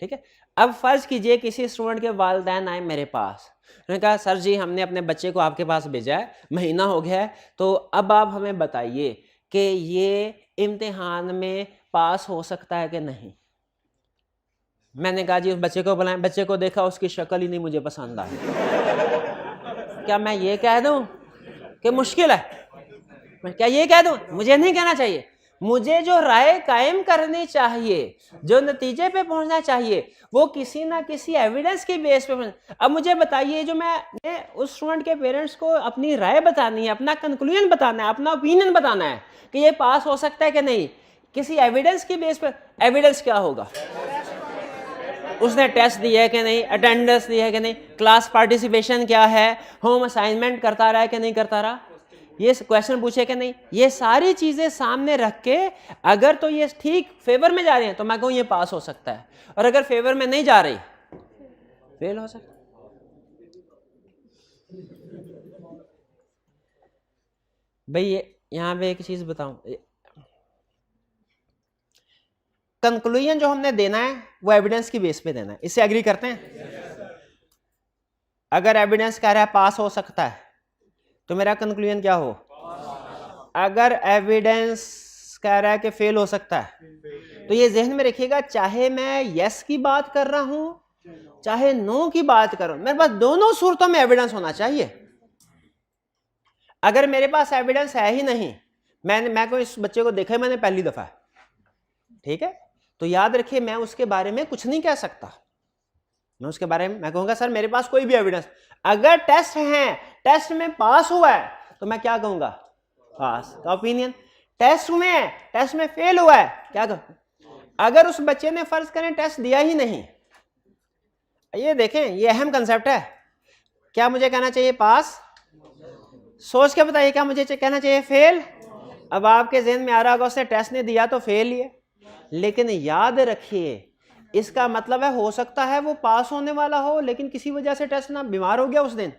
ठीक है। अब फर्ज कीजिए किसी स्टूडेंट के वालिदैन आए मेरे पास, उन्होंने कहा सर जी हमने अपने बच्चे को आपके पास भेजा है, महीना हो गया है, तो अब आप हमें बताइए कि ये इम्तिहान में पास हो सकता है कि नहीं। मैंने कहा जी उस बच्चे को बुलाएं, बच्चे को देखा, उसकी शक्ल ही नहीं मुझे पसंद आई। क्या मैं ये कह दूं कि मुश्किल है? मैं क्या ये कह दूं? मुझे नहीं कहना चाहिए। मुझे जो राय कायम करनी चाहिए, जो नतीजे पे पहुंचना चाहिए, वो किसी ना किसी एविडेंस की बेस पे। अब मुझे बताइए, जो मैं उस स्टूडेंट के पेरेंट्स को अपनी राय बतानी है, अपना कंक्लूजन बताना है, अपना ओपिनियन बताना है कि ये पास हो सकता है कि नहीं, किसी एविडेंस की बेस पे। एविडेंस क्या होगा? उसने टेस्ट दिया है कि नहीं, अटेंडेंस दी है कि नहीं, क्लास पार्टिसिपेशन क्या है, होम असाइनमेंट करता रहा है कि नहीं करता रहा, ये क्वेश्चन पूछे कि नहीं। ये सारी चीजें सामने रख के अगर तो ये ठीक फेवर में जा रहे हैं तो मैं कहूँ ये पास हो सकता है, और अगर फेवर में नहीं जा रही फेल हो सकता है। भाई यहां पे एक चीज बताऊं, कंक्लूजन जो हमने देना है वो एविडेंस की बेस पे देना है, इससे एग्री करते हैं? अगर एविडेंस कह रहा है पास हो सकता है तो मेरा कंक्लूजन क्या हो? अगर एविडेंस कह रहा है कि फेल हो सकता है, तो ये जहन में रखिएगा, चाहे मैं यस की बात कर रहा हूं चाहे नो की बात कर रहा हूं, मेरे पास दोनों सूरतों में एविडेंस होना चाहिए। अगर मेरे पास एविडेंस है ही नहीं, मैं कोई इस बच्चे को देखा है मैंने पहली दफा, ठीक है, तो याद रखिए मैं उसके बारे में कुछ नहीं कह सकता। मैं उसके बारे में मैं कहूंगा सर मेरे पास कोई भी एविडेंस, अगर टेस्ट है, टेस्ट में पास हुआ है तो मैं क्या कहूंगा? पास का ओपिनियन। टेस्ट हुए हैं, टेस्ट में फेल हुआ है, क्या कहूं? अगर उस बच्चे ने फर्ज करें टेस्ट दिया ही नहीं,
ये देखें, ये अहम कंसेप्ट है। क्या मुझे कहना चाहिए? पास। सोच के बताइए, क्या मुझे कहना चाहिए? फेल। अब आपके जहन में आ रहा होगा उसने टेस्ट नहीं दिया तो फेल ही है, लेकिन याद रखिए इसका मतलब है हो सकता है वो पास होने वाला हो लेकिन किसी वजह से टेस्ट ना बीमार हो गया उस दिन।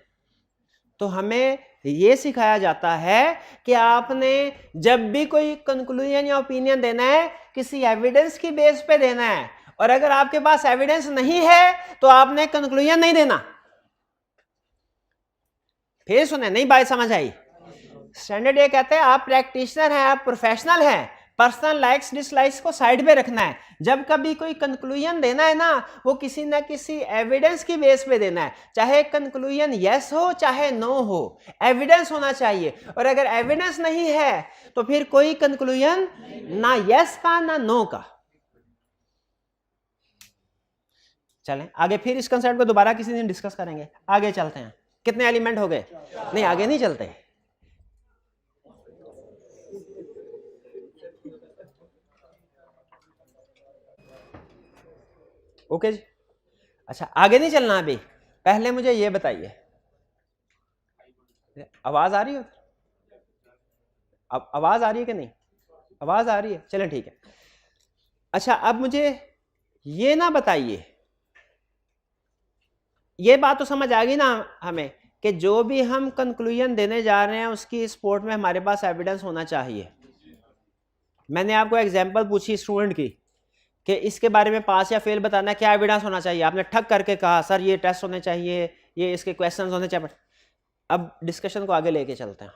तो हमें ये सिखाया जाता है कि आपने जब भी कोई कंक्लूजन या ओपिनियन देना है किसी एविडेंस की बेस पे देना है, और अगर आपके पास एविडेंस नहीं है तो आपने कंक्लूजन नहीं देना। फिर सुने, नहीं बात समझ आई? स्टैंडर्ड ये कहते हैं आप प्रैक्टिशनर हैं, आप प्रोफेशनल हैं, पर्सनल लाइक्स डिसलाइक्स को साइड पे रखना है। जब कभी कोई कंक्लूजन देना है ना, वो किसी ना किसी एविडेंस की बेस पे देना है, चाहे कंक्लूजन यस हो चाहे नो हो, एविडेंस होना चाहिए। और अगर एविडेंस नहीं है तो फिर कोई कंक्लूजन ना यस का ना नो का। चलें आगे, फिर इस कंसेप्ट को दोबारा किसी दिन डिस्कस करेंगे। आगे चलते हैं। कितने एलिमेंट हो गए? नहीं, आगे नहीं चलते। ओके जी, अच्छा आगे नहीं चलना अभी। पहले मुझे ये बताइए, आवाज आ रही है? अब आवाज आ रही है कि नहीं? आवाज आ रही है, चलें ठीक है। अच्छा अब मुझे ये ना बताइए, ये बात तो समझ आ गई ना हमें कि जो भी हम कंक्लूजन देने जा रहे हैं उसकी सपोर्ट में हमारे पास एविडेंस होना चाहिए। मैंने आपको एग्जांपल पूछी स्टूडेंट की कि इसके बारे में पास या फेल बताना, क्या एविडेंस होना चाहिए? आपने ठग करके कहा सर ये टेस्ट होने चाहिए, ये इसके क्वेश्चंस होने चाहिए। अब डिस्कशन को आगे लेके चलते हैं।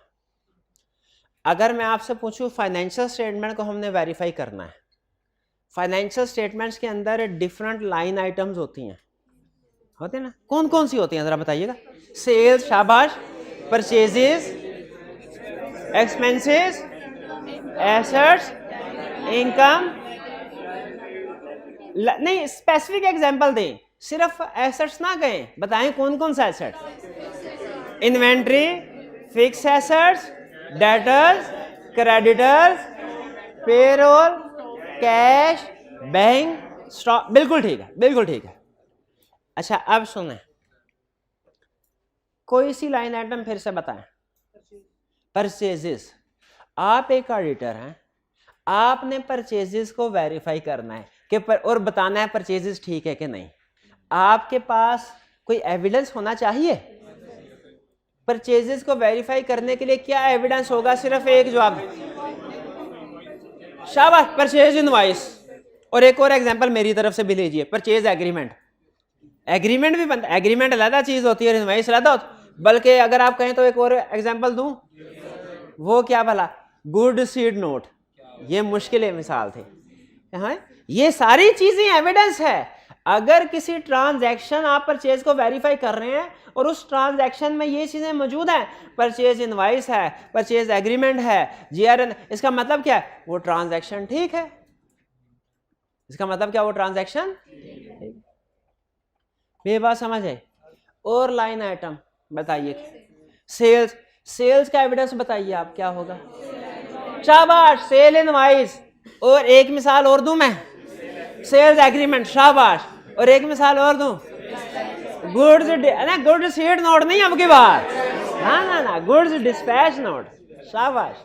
अगर मैं आपसे पूछूं फाइनेंशियल स्टेटमेंट को हमने वेरीफाई करना है, फाइनेंशियल स्टेटमेंट्स के अंदर डिफरेंट लाइन आइटम्स होती हैं, होते हैं ना? कौन कौन सी होती हैं जरा बताइएगा? सेल्स, शाबाश, परचेजेस, एक्सपेंसेस, एसेट्स, इनकम। नहीं, स्पेसिफिक एग्जांपल दें, सिर्फ एसेट्स ना कहें, बताएं कौन कौन सा assets? Inventory, fix assets, debtors, creditors, payroll, cash, bank, stock. बिल्कुल ठीक है, बिल्कुल ठीक है। अच्छा अब सुने, कोई सी लाइन आइटम फिर से बताएं। परचेजेस। आप एक ऑडिटर हैं, आपने परचेजेस को वेरीफाई करना है कि और बताना है परचेजेस ठीक है कि नहीं। आपके पास कोई एविडेंस होना चाहिए। परचेजेस को वेरीफाई करने के लिए क्या एविडेंस होगा? सिर्फ एक जवाब, शाबाश, परचेज इनवॉइस। और एक और एग्जांपल मेरी तरफ से भी लीजिए, परचेज एग्रीमेंट। एग्रीमेंट भी बनता, एग्रीमेंट अलग चीज होती है, इनवॉइस अलग होती। बल्कि अगर आप कहें तो एक और एग्जांपल दूं, वो क्या भला? Good seed note. ये मुश्किल मिसाल थे। हाँ, ये सारी चीजें एविडेंस है। अगर किसी ट्रांजैक्शन आप परचेज को वेरीफाई कर रहे हैं और उस ट्रांजैक्शन में ये चीजें मौजूद हैं, परचेज इनवॉइस है, परचेज एग्रीमेंट है, जीआरएन, इसका मतलब क्या है? वो ट्रांजैक्शन ठीक है। इसका मतलब क्या? वो ट्रांजैक्शन। ये बात समझ है? और लाइन आइटम बताइए। सेल्स, सेल्स का एविडेंस बताइए आप, क्या होगा? शाबाश, सेल इनवॉइस। और एक मिसाल और दूं मैं, सेल्स एग्रीमेंट, शाबाश। और एक मिसाल और दूं, गुड्स, ना गुड सीड नोट नहीं आपकी बात, ना ना, गुड्स डिस्पैच नोट, शाबाश।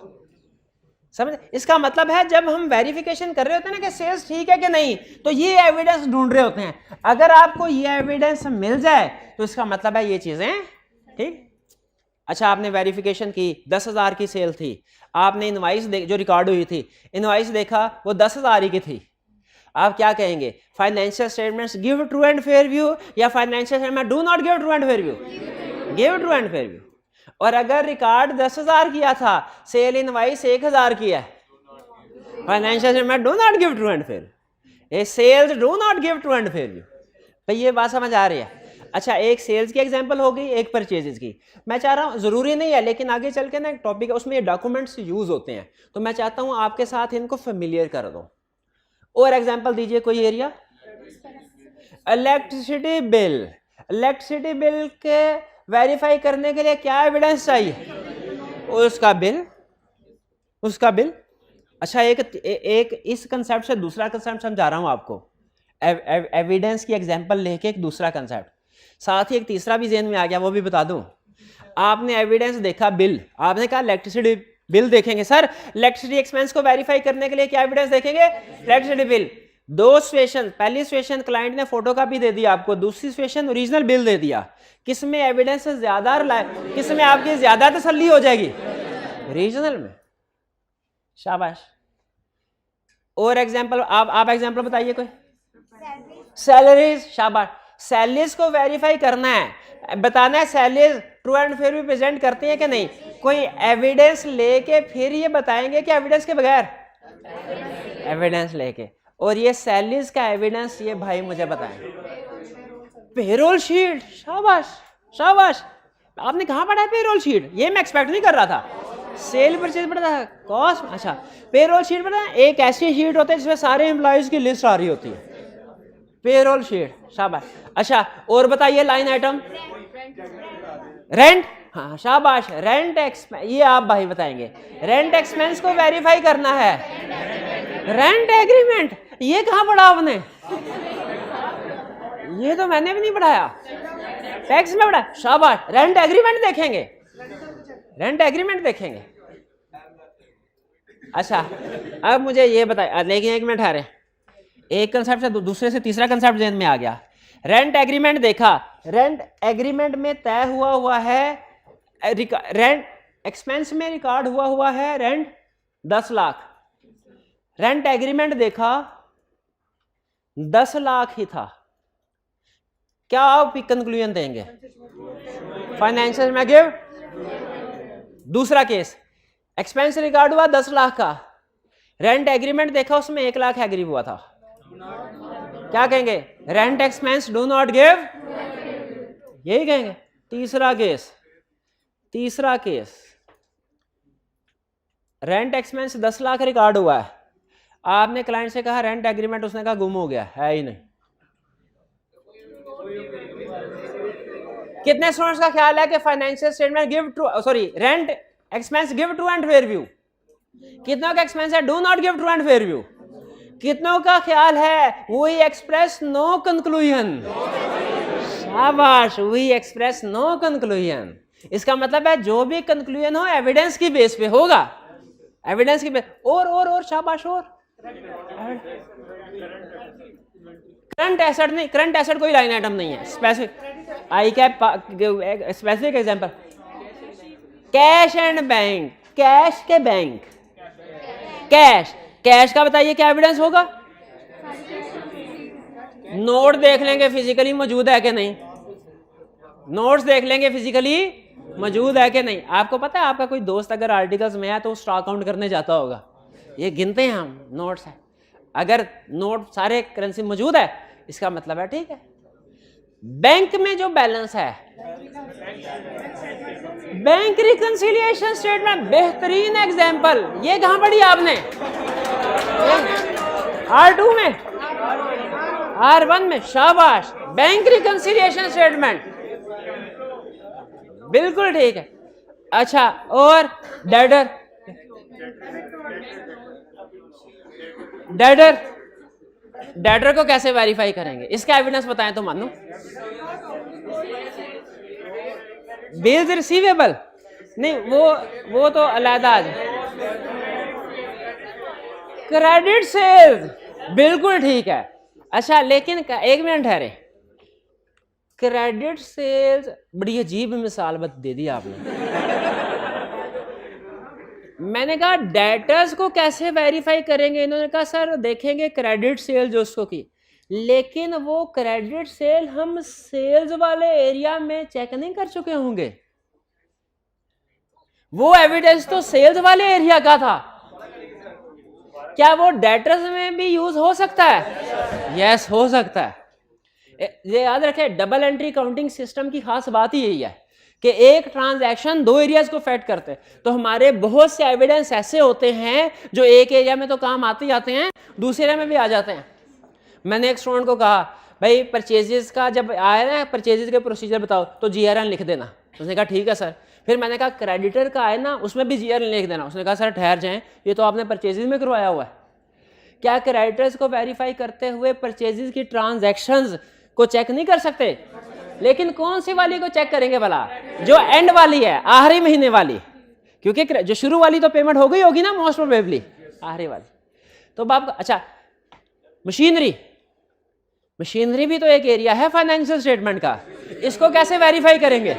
समझ? इसका मतलब है जब हम वेरिफिकेशन कर रहे होते हैं ना कि सेल्स ठीक है कि नहीं, तो ये एविडेंस ढूंढ रहे होते हैं। अगर आपको ये एविडेंस मिल जाए तो इसका मतलब है ये चीजें ठीक। अच्छा, आपने वेरिफिकेशन की, 10,000 की सेल थी, आपने इनवॉइस जो रिकॉर्ड हुई थी, इनवॉइस देखा वो 10,000 ही की थी। आप क्या कहेंगे? Financial statements give true and fair view, या financial statement do not give true and fair view? Give true and fair view. और अगर रिकॉर्ड 10,000 किया था, सेल इनवॉइस 1,000 किया, financial statement do not give true and fair, ये sales do not give true and fair view. भाई ये बात समझ आ रही है? अच्छा, एक सेल्स की एग्जांपल हो गई, एक परचेजेस की। मैं चाह रहा हूं, जरूरी नहीं है लेकिन आगे चल के ना एक टॉपिक है उसमें ये डॉक्यूमेंट्स यूज होते हैं, तो मैं चाहता हूं आपके साथ इनको फेमिलियर कर दो। और एग्जांपल दीजिए कोई area. Electricity bill, electricity bill के वेरीफाई करने के लिए क्या एविडेंस चाहिए? उसका बिल, उसका बिल। अच्छा, एक इस कंसेप्ट से दूसरा कंसेप्ट समझा रहा हूं आपको।
एविडेंस की एग्जांपल लेके एक दूसरा कंसेप्ट, साथ ही एक तीसरा भी जेहन में आ गया, वो भी बता दूं। आपने एविडेंस देखा बिल, आपने कहा इलेक्ट्रिसिटी बिल देखेंगे। सर इलेक्ट्रिसिटी एक्सपेंस को वेरीफाई करने के लिए क्या एविडेंस देखेंगे? Electricity bill. दो सिचुएशन, पहली सिचुएशन क्लाइंट ने फोटोकॉपी दे दिया आपको, दूसरी सिचुएशन ओरिजिनल बिल दे दिया। किसमें एविडेंस ज्यादा, किसमें आपकी ज्यादा तसल्ली हो जाएगी? ओरिजिनल में। शाबाश। और एग्जांपल आप एग्जांपल बताइए कोई। सैलरीज, शाबाश। सैलरीज को वेरीफाई करना है, बताना है सैलरीज ट्रू एंड फेयर भी प्रेजेंट करते हैं कि नहीं। कोई एविडेंस लेके फिर ये बताएंगे कि एविडेंस के बगैर? एविडेंस लेके। और ये सैलरीज का एविडेंस ये भाई मुझे बताएं। पेरोल शीट, शाबाश शाबाश। आपने कहाँ पढ़ा है पेरोल शीट? ये मैं एक्सपेक्ट नहीं कर रहा था। सेल परचेज पढ़ा था, कॉस्ट, अच्छा पेरोल शीट पढ़ा। एक ऐसी शीट होती है जिसमें सारे एम्प्लॉयज की लिस्ट आ रही होती है, पेरोल शीट, शाबाश। अच्छा और बताइए लाइन आइटम। रेंट, हाँ शाबाश। रेंट एक्सपेंस, ये आप भाई बताएंगे। रेंट एक्सपेंस को वेरीफाई करना है। रेंट एग्रीमेंट, ये कहाँ पढ़ा आपने? ये तो मैंने भी नहीं पढ़ाया, टैक्स में पढ़ा। शाबाश। रेंट एग्रीमेंट देखेंगे, रेंट एग्रीमेंट देखेंगे। अच्छा अब मुझे ये बताइए, लेकिन एक मिनट ठहरे, एक कंसेप्ट से दूसरे से तीसरा कंसेप्ट जेहन में आ गया। रेंट एग्रीमेंट देखा, रेंट एग्रीमेंट में तय हुआ है, रेंट एक्सपेंस में रिकॉर्ड हुआ है रेंट 10 लाख। रेंट एग्रीमेंट देखा 10 लाख ही था, क्या आप कंक्लूजन देंगे? फाइनेंशियल में गिव। दूसरा केस, एक्सपेंस रिकॉर्ड हुआ 10 लाख का, रेंट एग्रीमेंट देखा उसमें 1 लाख एग्री हुआ था, क्या कहेंगे? Rent expense do not give, यही कहेंगे। तीसरा case rent expense 10 lakh record हुआ है, आपने क्लाइंट से कहा रेंट एग्रीमेंट, उसने कहा गुम हो गया, है ही नहीं। कितने स्टूडेंट्स का ख्याल है कि financial statement give true, sorry rent expense give true and fair view? कितनों का एक्सपेंस है do not give true and fair view? कितनों का ख्याल है वी एक्सप्रेस नो कंक्लूजन? शाबाश, वी एक्सप्रेस नो कंक्लूजन। इसका मतलब है जो भी कंक्लूजन हो एविडेंस की बेस पे होगा, एविडेंस की बेस। और शाबाश। और करंट एसेट नहीं, करंट एसेट कोई लाइन आइटम नहीं है। Specific I cap, specific example cash and bank, cash के बैंक, कैश का बताइए क्या एविडेंस होगा? नोट देख लेंगे फिजिकली मौजूद है कि नहीं, नोट्स देख लेंगे फिजिकली मौजूद है कि नहीं। आपको पता है आपका कोई दोस्त अगर आर्टिकल्स में है तो स्टॉक काउंट करने जाता होगा, ये गिनते हैं हम नोट्स है, अगर नोट सारे करेंसी मौजूद है इसका मतलब है ठीक है। बैंक में जो बैलेंस है, बैंक रिकंसिलिएशन स्टेटमेंट, बेहतरीन एग्जांपल। ये कहां पढ़ी आपने? R2 में, R1 में, शाबाश। बैंक रिकंसिलिएशन स्टेटमेंट, बिल्कुल ठीक है। अच्छा और डेटर को कैसे वेरीफाई करेंगे? इसका एविडेंस बताएं तो मानो। बिल्स रिसीवेबल नहीं, वो तो अलग। क्रेडिट सेल्स, बिल्कुल ठीक है। अच्छा लेकिन एक मिनट ठहरे, क्रेडिट सेल्स बड़ी अजीब मिसाल दे दी आपने। मैंने कहा डेटर्स को कैसे वेरीफाई करेंगे? इन्होंने कहा सर देखेंगे क्रेडिट सेल जो उसको की, लेकिन वो क्रेडिट सेल हम सेल्स वाले एरिया में चेक नहीं कर चुके होंगे, वो एविडेंस तो सेल्स वाले एरिया का था। क्या वो डेटर्स में भी यूज हो सकता है? यस हो सकता है। ये याद रखें, डबल एंट्री काउंटिंग सिस्टम की खास बात ही यही है कि एक ट्रांजैक्शन दो एरियाज को फेड करते हैं। तो हमारे बहुत से एविडेंस ऐसे होते हैं जो एक एरिया में तो काम आते ही आते हैं, दूसरे एरिया में भी आ जाते हैं। मैंने एक स्टूडेंट को कहा भाई परचेजेस का जब आया ना परचेजेस के प्रोसीजर बताओ तो GRN लिख देना। उसने कहा ठीक है सर। फिर मैंने कहा क्रेडिटर का आए ना उसमें भी GRN लिख देना। उसने कहा सर ठहर जाएं, ये तो आपने परचेजेस में करवाया हुआ है। क्या क्रेडिटर्स को वेरीफाई करते हुए परचेजेस की ट्रांजैक्शंस को चेक नहीं कर सकते? लेकिन कौन सी वाली को चेक करेंगे भला? जो एंड वाली है, आखिरी महीने वाली, क्योंकि जो शुरू वाली तो पेमेंट हो गई होगी ना मोस्ट प्रोबेबली, आखिरी वाली तो बाप। अच्छा, मशीनरी भी तो एक एरिया है फाइनेंशियल स्टेटमेंट का, इसको कैसे वेरीफाई करेंगे?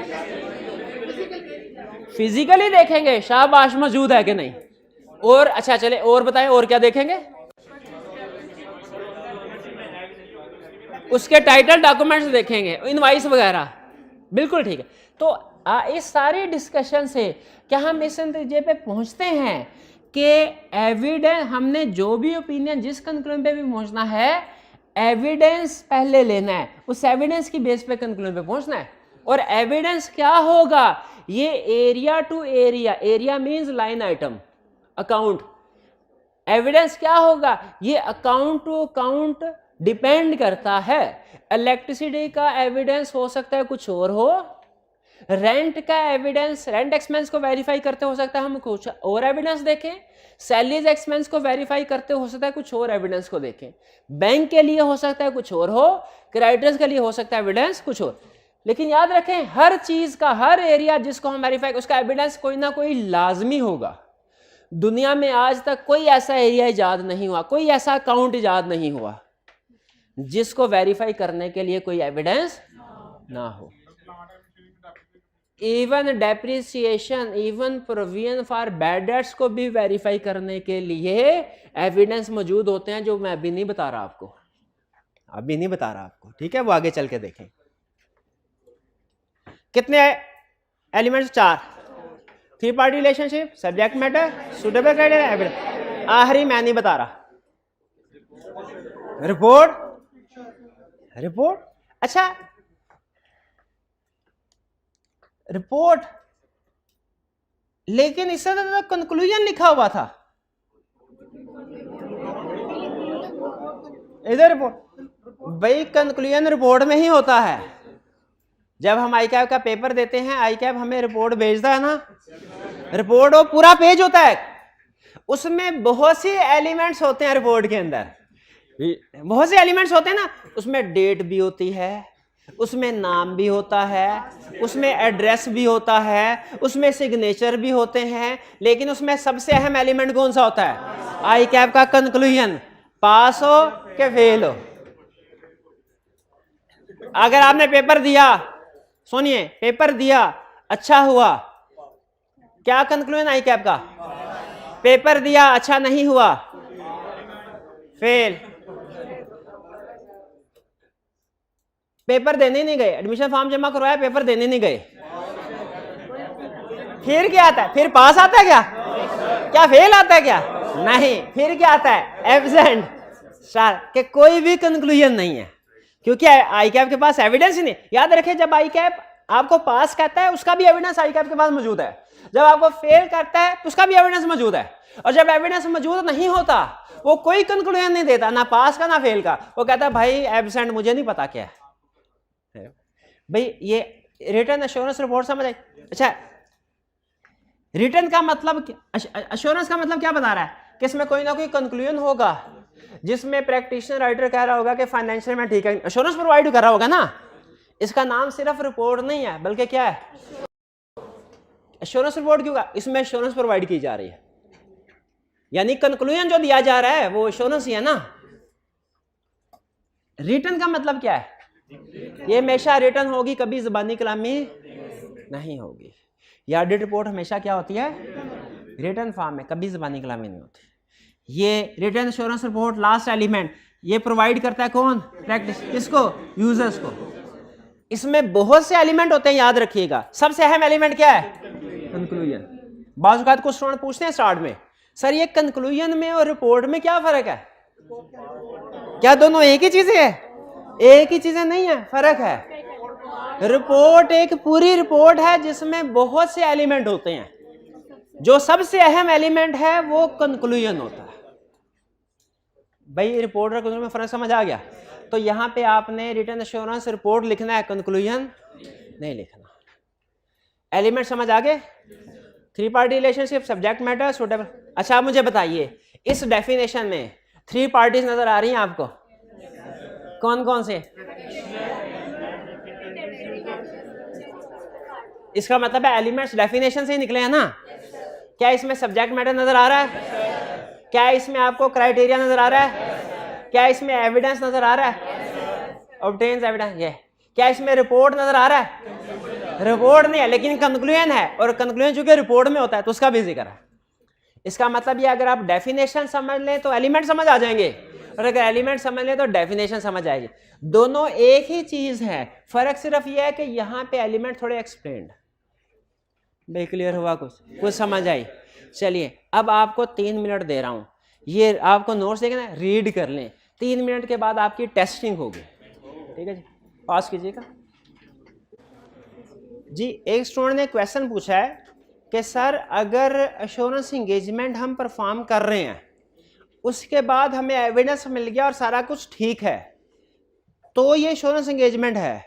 फिजिकली देखेंगे शाबाश मौजूद है कि नहीं। और अच्छा चले और बताएं, और क्या देखेंगे? उसके टाइटल डॉक्यूमेंट्स देखेंगे, इनवाइस वगैरह। बिल्कुल ठीक है। तो इस सारी डिस्कशन से क्या हम इस नतीजे पे पहुंचते हैं कि एविडेंस, हमने जो भी ओपिनियन, जिस कंक्लूजन पे भी पहुंचना है, एविडेंस पहले लेना है, उस एविडेंस की बेस पे कंक्लूजन पे पहुंचना है। और एविडेंस क्या होगा? ये area to area, area means line item, account. Evidence क्या होगा? ये अकाउंट टू अकाउंट डिपेंड करता है। इलेक्ट्रिसिटी का एविडेंस हो सकता है कुछ और हो, रेंट का एविडेंस, रेंट एक्सपेंस को वेरीफाई करते हो सकता है हम कुछ और एविडेंस देखें, सैलरीज एक्सपेंस को वेरीफाई करते हो सकता है कुछ और एविडेंस को देखें, बैंक के लिए हो सकता है कुछ और हो, क्रेडिटर्स के लिए हो सकता है एविडेंस कुछ और। लेकिन याद रखें, हर चीज का, हर एरिया जिसको हम वेरीफाई, उसका एविडेंस कोई ना कोई लाजमी होगा। दुनिया में आज तक कोई ऐसा एरिया इजाद नहीं हुआ, कोई ऐसा अकाउंट इजाद नहीं हुआ जिसको वेरीफाई करने के लिए कोई एविडेंस ना हो। Even depreciation, even provision for bad debts को भी वेरीफाई करने के लिए एविडेंस मौजूद होते हैं, जो मैं अभी नहीं बता रहा आपको, अभी नहीं बता रहा आपको, ठीक है? वो आगे चल के देखें। कितने elements? 4। 3 party relationship, subject matter, suitable criteria, evidence. आखिरी मैं नहीं बता रहा, रिपोर्ट। अच्छा, रिपोर्ट, लेकिन इससे तो कंक्लूजन लिखा हुआ था इधर। रिपोर्ट भाई, कंक्लूजन रिपोर्ट में ही होता है। जब हम आईकैब का पेपर देते हैं, आईकैब हमें रिपोर्ट भेजता है ना, रिपोर्ट वो पूरा पेज होता है, उसमें बहुत सी एलिमेंट्स होते हैं। रिपोर्ट के अंदर बहुत से एलिमेंट्स होते हैं ना, उसमें डेट भी होती है, उसमें नाम भी होता है, उसमें एड्रेस भी होता है, उसमें सिग्नेचर भी होते हैं, लेकिन उसमें सबसे अहम एलिमेंट कौन सा होता है? आईकैब का कंक्लूजन, पास हो कि फेल हो। अगर आपने पेपर दिया, सुनिए, पेपर दिया, अच्छा हुआ, क्या कंक्लूजन आईकैब का? पेपर दिया, अच्छा नहीं हुआ, फेल। पेपर देने नहीं गए, एडमिशन फॉर्म जमा करवाया, पेपर देने नहीं गए, फिर क्या आता है? फिर पास आता है क्या? क्या फेल आता है क्या? नहीं, फिर क्या आता है? एब्सेंट। के कोई भी कंक्लूजन नहीं है, क्योंकि आईकैब के पास एविडेंस ही नहीं। याद रखें, जब आईकैब आपको पास कहता है, उसका भी एविडेंस आईकैब के पास मौजूद है। जब आपको फेल करता है, तो उसका भी एविडेंस मौजूद है। और जब एविडेंस मौजूद नहीं होता, वो कोई कंक्लूजन नहीं देता, ना पास का ना फेल का। वो कहता है भाई एब्सेंट, मुझे नहीं पता क्या है। भाई ये रिटर्न एश्योरेंस रिपोर्ट समझ आई? अच्छा, रिटर्न का मतलब, एश्योरेंस का मतलब क्या बता रहा है? कि इसमें कोई ना कोई कंक्लूजन होगा जिसमें प्रैक्टिशनर राइटर कह रहा होगा कि फाइनेंशियल में ठीक है, एश्योरेंस प्रोवाइड कर रहा होगा ना। इसका नाम सिर्फ रिपोर्ट नहीं है, बल्कि क्या है? Assurance report. क्यों? इसमें एश्योरेंस प्रोवाइड की जा रही है, यानी कंक्लूजन जो दिया जा रहा है वो एश्योरेंस ही है ना। रिटर्न का मतलब क्या है? ये हमेशा रिटर्न होगी, कभी ज़बानी कलामी नहीं होगी। या ऑडिट रिपोर्ट हमेशा क्या होती है? रिटर्न फॉर्म में, कभी ज़बानी कलामी नहीं होती। ये return assurance report, last element, ये प्रोवाइड करता है कौन? प्रैक्टिस, किसको? यूजर्स को। इसमें बहुत से एलिमेंट होते हैं, याद रखिएगा। सबसे अहम एलिमेंट क्या है? कंक्लूजन। बाज़ औक़ात को स्टूडेंट पूछते हैं स्टार्ट में, सर ये कंक्लूजन में और रिपोर्ट में क्या फर्क है? क्या दोनों एक ही चीजें है? एक ही चीजें नहीं है, फर्क है। रिपोर्ट एक पूरी रिपोर्ट है जिसमें बहुत से एलिमेंट होते हैं, जो सबसे अहम एलिमेंट है वो कंक्लूजन होता है। भाई रिपोर्ट और कंक्लूजन में फर्क समझ आ गया? तो यहां पे आपने रिटर्न एश्योरेंस रिपोर्ट लिखना है, कंक्लूजन नहीं लिखना। एलिमेंट समझ आ गए? 3 party relationship, subject matter, suitable. अच्छा आप मुझे बताइए, इस डेफिनेशन में 3 पार्टीज नजर आ रही हैं आपको? कौन कौन से? इसका मतलब है एलिमेंट्स डेफिनेशन से ही निकले हैं ना? क्या इसमें सब्जेक्ट मैटर नजर आ रहा है? क्या इसमें आपको क्राइटेरिया नजर आ रहा है? क्या इसमें एविडेंस नजर आ रहा है? Obtains evidence. ये क्या इसमें रिपोर्ट नजर आ रहा है? रिपोर्ट नहीं है, लेकिन कंक्लूजन है, और कंक्लूजन चूंकि रिपोर्ट में होता है तो उसका भी जिक्र है। इसका मतलब ये अगर आप डेफिनेशन समझ लें तो एलिमेंट समझ आ जाएंगे, और अगर एलिमेंट समझ लें तो डेफिनेशन समझ आएगी। दोनों एक ही चीज है, फर्क सिर्फ यह है कि यहाँ पे एलिमेंट थोड़े एक्सप्लेन्ड। भाई क्लियर हुआ? कुछ समझ आई? चलिए अब आपको 3 मिनट दे रहा हूं, ये आपको नोट्स देखें ना, रीड कर लें। 3 मिनट के बाद आपकी टेस्टिंग होगी, ठीक है जी? पास कीजिएगा जी। एक स्टूडेंट ने क्वेश्चन पूछा है कि सर अगर एश्योरेंस इंगेजमेंट हम परफॉर्म कर रहे हैं, उसके बाद हमें एविडेंस मिल गया और सारा कुछ ठीक है, तो ये एश्योरेंस इंगेजमेंट है।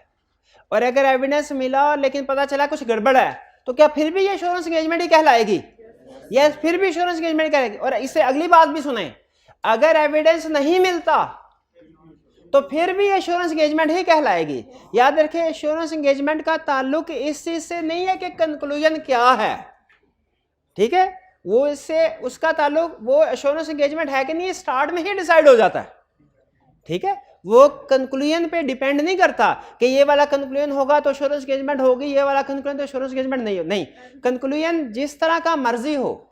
और अगर एविडेंस मिला लेकिन पता चला कुछ गड़बड़ है, तो क्या फिर भी ये एश्योरेंस इंगेजमेंट ही कहलाएगी? यस, फिर भी एश्योरेंस इंगेजमेंट कहलाएगी। और इससे अगली बात भी सुने, अगर एविडेंस नहीं मिलता तो फिर भी एश्योरेंस इंगेजमेंट ही कहलाएगी। याद रखें, एश्योरेंस इंगेजमेंट का ताल्लुक इस चीज से नहीं है कि कंक्लूजन क्या है, ठीक है? वो इससे उसका ताल्लुक, वो एश्योरेंस इंगेजमेंट है कि नहीं, स्टार्ट में ही डिसाइड हो जाता है, ठीक है? वो कंक्लूजन पे डिपेंड नहीं करता कि ये वाला कंक्लूजन होगा तो एश्योरेंस इंगेजमेंट होगी, ये वाला कंक्लूजन तो एश्योरेंस इंगेजमेंट नहीं। कंक्लूजन जिस तरह का मर्जी हो,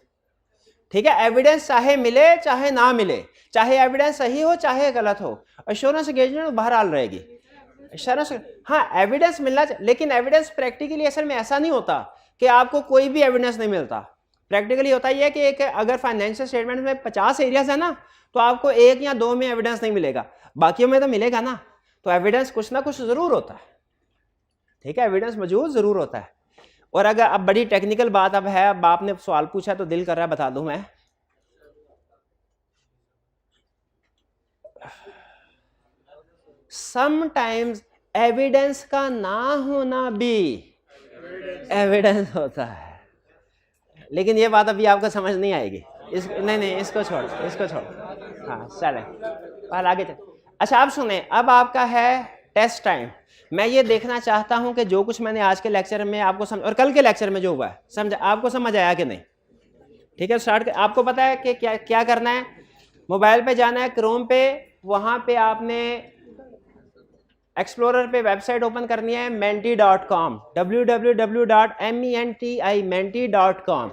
ठीक है? एविडेंस चाहे मिले चाहे ना मिले, चाहे एविडेंस सही हो चाहे गलत हो, एश्योरेंस इंगेजमेंट बहरहाल रहेगी। एश्योरेंस, हाँ एविडेंस मिलना, लेकिन एविडेंस प्रैक्टिकली असल में ऐसा नहीं होता कि आपको कोई भी एविडेंस नहीं मिलता। प्रैक्टिकली होता यह है कि एक अगर फाइनेंशियल स्टेटमेंट में 50 एरियाज है ना, तो आपको 1 या 2 में एविडेंस नहीं मिलेगा, बाकियों में तो मिलेगा ना। तो एविडेंस कुछ ना कुछ जरूर होता है, ठीक है? एविडेंस मौजूद जरूर होता है। और अगर अब बड़ी टेक्निकल बात अब है, अब आपने सवाल पूछा तो दिल कर रहा है बता दूं मैं। समटाइम्स एविडेंस का ना होना भी एविडेंस होता है, लेकिन ये बात अभी आपको समझ नहीं आएगी। नहीं इसको छोड़, हाँ चले पहले आगे चल। अच्छा आप सुने, अब आपका है टेस्ट टाइम। मैं ये देखना चाहता हूं कि जो कुछ मैंने आज के लेक्चर में आपको समझ, और कल के लेक्चर में जो हुआ है, समझ आपको समझ आया कि नहीं? ठीक है, स्टार्ट कर। आपको पता है कि क्या क्या करना है? मोबाइल पे जाना है, क्रोम पे, वहां पे आपने एक्सप्लोरर पे वेबसाइट ओपन करनी है menti.com, www.menti.com।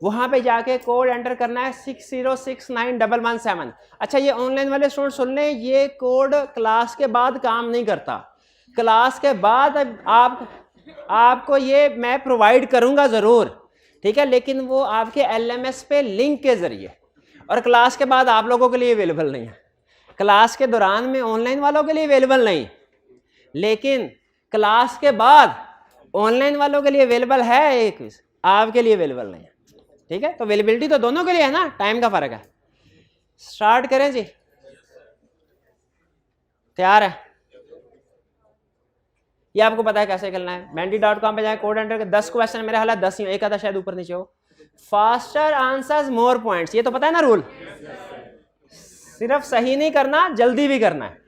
वहां पे जाके कोड एंटर करना है 6069117। अच्छा ये ऑनलाइन वाले स्टूडेंट सुन लें, ये कोड क्लास के बाद काम नहीं करता। क्लास के बाद आपको ये मैं प्रोवाइड करूंगा जरूर, ठीक है, लेकिन वो आपके LMS पे लिंक के जरिए, और क्लास के बाद आप लोगों के लिए अवेलेबल नहीं है। क्लास के दौरान में ऑनलाइन वालों के लिए अवेलेबल नहीं, लेकिन क्लास के बाद ऑनलाइन वालों के लिए अवेलेबल है, एक आपके लिए अवेलेबल नहीं है, ठीक है? तो अवेलेबिलिटी तो दोनों के लिए है ना, टाइम का फर्क है। स्टार्ट करें जी, तैयार है? ये आपको पता है कैसे करना है। menti.com पे जाए, कोड एंटर कर, 10 क्वेश्चन मेरे हाल 10 ही, एक आधा शायद ऊपर नीचे हो। फास्टर आंसर्स मोर पॉइंट्स, ये तो पता है ना रूल। सिर्फ सही नहीं करना, जल्दी भी करना है।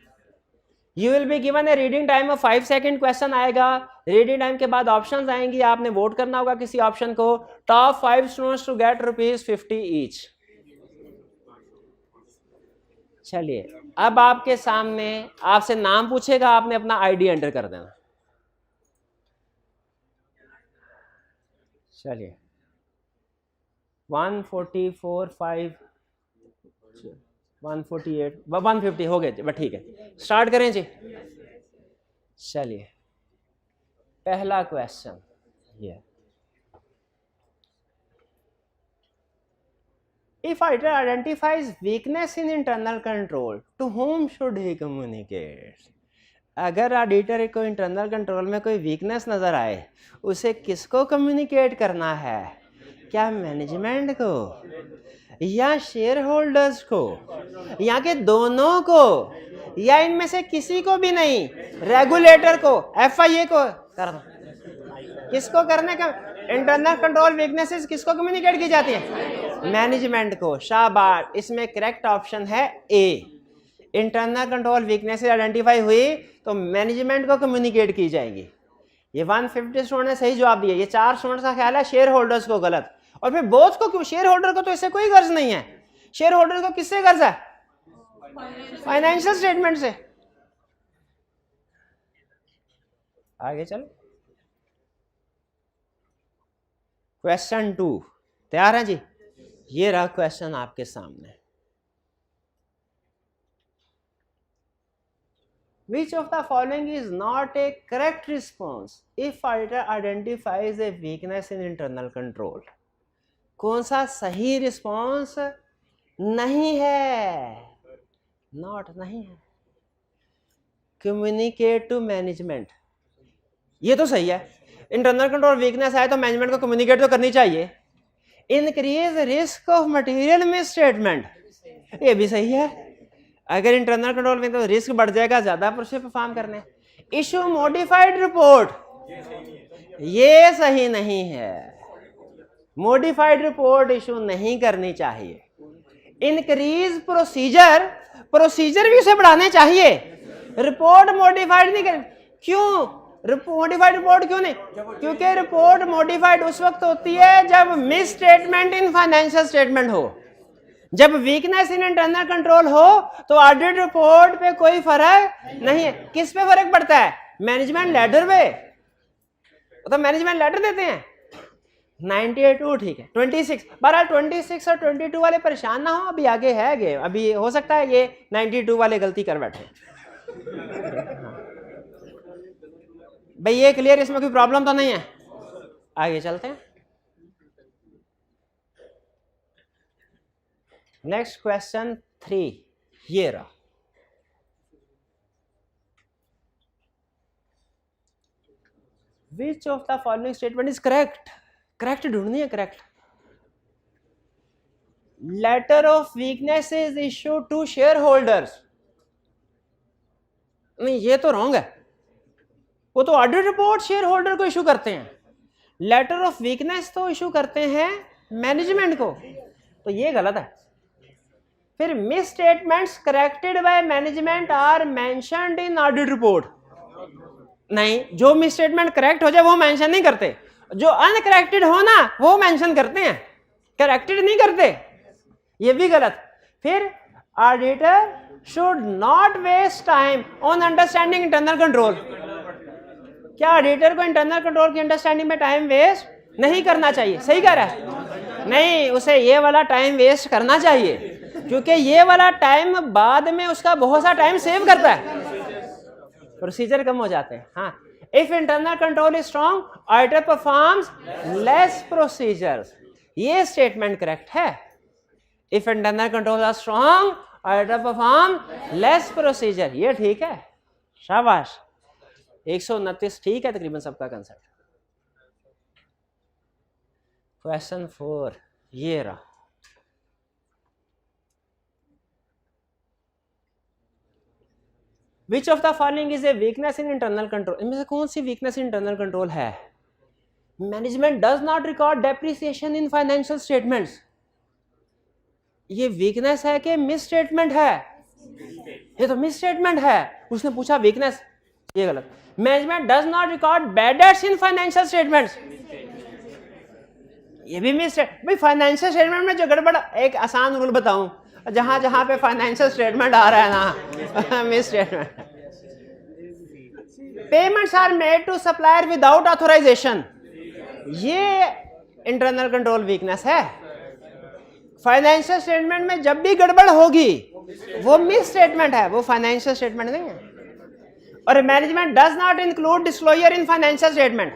You will be given A reading time of 5 second, question आएगा, रीडिंग टाइम के बाद ऑप्शंस आएंगी, आपने वोट करना होगा किसी ऑप्शन को। Top 5 students to get ₹50 each. चलिए अब आपके सामने आपसे नाम पूछेगा, आपने अपना आईडी एंटर कर देना। चलिए 144 5 148 150 हो गए, बस ठीक है, स्टार्ट करें जी। चलिए पहला क्वेश्चन ये, If writer identifies weakness in internal control, to whom should he communicate? अगर ऑडिटर को इंटरनल कंट्रोल में कोई वीकनेस नजर आए, उसे किसको कम्युनिकेट करना है? क्या मैनेजमेंट को, या शेयर होल्डर्स को, या के दोनों को, या इनमें से किसी को भी नहीं? रेगुलेटर को, FIA को करना। किसको करने का? इंटरनल कंट्रोल वीकनेसेस किसको कम्युनिकेट की जाती है?
मैनेजमेंट को। शाबाश, इसमें करेक्ट ऑप्शन है ए। इंटरनल कंट्रोल वीकनेसेस आइडेंटिफाई हुई तो मैनेजमेंट को कम्युनिकेट की जाएंगी। ये 150 स्टूडेंट ने सही जवाब दिया। ये 4 स्टूडेंट्स का ख्याल है शेयर होल्डर्स को गलत। और फिर बोथ को क्यों? शेयर होल्डर को तो इससे कोई गर्ज नहीं है। शेयर होल्डर को किससे गर्ज है? फाइनेंशियल स्टेटमेंट से। आगे चलो, क्वेश्चन 2 तैयार है जी? ये रहा क्वेश्चन आपके सामने। Which of the following is not a correct response if auditor identifies a weakness in internal control? कौन सा सही रिस्पॉन्स नहीं है? नॉट नहीं है। कम्युनिकेट टू मैनेजमेंट, ये तो सही है। इंटरनल कंट्रोल वीकनेस आए तो मैनेजमेंट को कम्युनिकेट तो करनी चाहिए। Increase risk of material misstatement, ये भी सही है। अगर इंटरनल कंट्रोल में तो रिस्क बढ़ जाएगा ज्यादा प्रोसेस परफॉर्म करने। इशू मॉडिफाइड रिपोर्ट, ये सही नहीं है। मॉडिफाइड रिपोर्ट इशू नहीं करनी चाहिए। इंक्रीज प्रोसीजर, प्रोसीजर भी उसे बढ़ाने चाहिए। रिपोर्ट मॉडिफाइड नहीं कर, क्यों मॉडिफाइड रिपोर्ट क्यों नहीं? क्योंकि रिपोर्ट मॉडिफाइड उस वक्त होती है जब miss statement in financial statement हो। जब वीकनेस इन इंटरनल कंट्रोल हो तो ऑडिट रिपोर्ट पे कोई फर्क नहीं है। किस पे फर्क पड़ता है? मैनेजमेंट लेटर पे, तो मैनेजमेंट लेटर देते हैं। 92 ठीक है। 26 बहरहाल 26 और 22 वाले परेशान ना हो, अभी आगे है गे, अभी हो सकता है ये 92 वाले गलती कर बैठे। भाई ये क्लियर, इसमें कोई प्रॉब्लम तो नहीं है? आगे चलते हैं। नेक्स्ट क्वेश्चन 3 ये रहा। Which of the following statement is correct? Correct ढूंढनी है। Correct, letter of weakness is issue to share holders, नहीं ये तो रॉन्ग है। वो तो ऑडिट रिपोर्ट शेयर होल्डर को इशू करते हैं, लेटर ऑफ वीकनेस तो इशू करते हैं मैनेजमेंट को, तो ये गलत है। फिर miss statements corrected by management are mentioned in audit report, नहीं, जो मिस स्टेटमेंट करेक्ट हो जाए वो मेंशन नहीं करते, जो अनकरेक्टेड हो ना वो मेंशन करते हैं, करेक्टेड नहीं करते, ये भी गलत। फिर auditor should not waste time on understanding internal control, क्या ऑडिटर को इंटरनल कंट्रोल की अंडरस्टैंडिंग में टाइम वेस्ट नहीं करना चाहिए? सही कह रहा है, नहीं, उसे ये वाला टाइम वेस्ट करना चाहिए, क्योंकि ये वाला टाइम बाद में उसका बहुत सा टाइम सेव करता है, प्रोसीजर कम हो जाते हैं। हाँ, if internal control is strong auditor performs less procedures, ये स्टेटमेंट करेक्ट है। If internal control are strong auditor perform less procedure, ये ठीक है, शाबाश। 129 ठीक है तकरीबन सबका कंसेप्ट। क्वेश्चन 4 ये रहा। Which of the following is a weakness in internal control? इनमें से कौन सी वीकनेस इन इंटरनल कंट्रोल है? Management does not record depreciation in financial statements, ये वीकनेस है कि मिस स्टेटमेंट है? ये तो मिस स्टेटमेंट है, उसने पूछा वीकनेस, ये गलत। Management does not record bad debts in financial statements, ये भी मिस। भाई फाइनेंशियल स्टेटमेंट में जो गड़बड़, एक आसान रूल बताऊं, जहां जहां पे फाइनेंशियल स्टेटमेंट आ रहा है ना miss statement. Payments are made to supplier without authorisation, ये इंटरनल कंट्रोल वीकनेस है। फाइनेंशियल स्टेटमेंट में जब भी गड़बड़ होगी वो मिस स्टेटमेंट है, वो फाइनेंशियल स्टेटमेंट नहीं है। और management does not include disclosure in financial statement,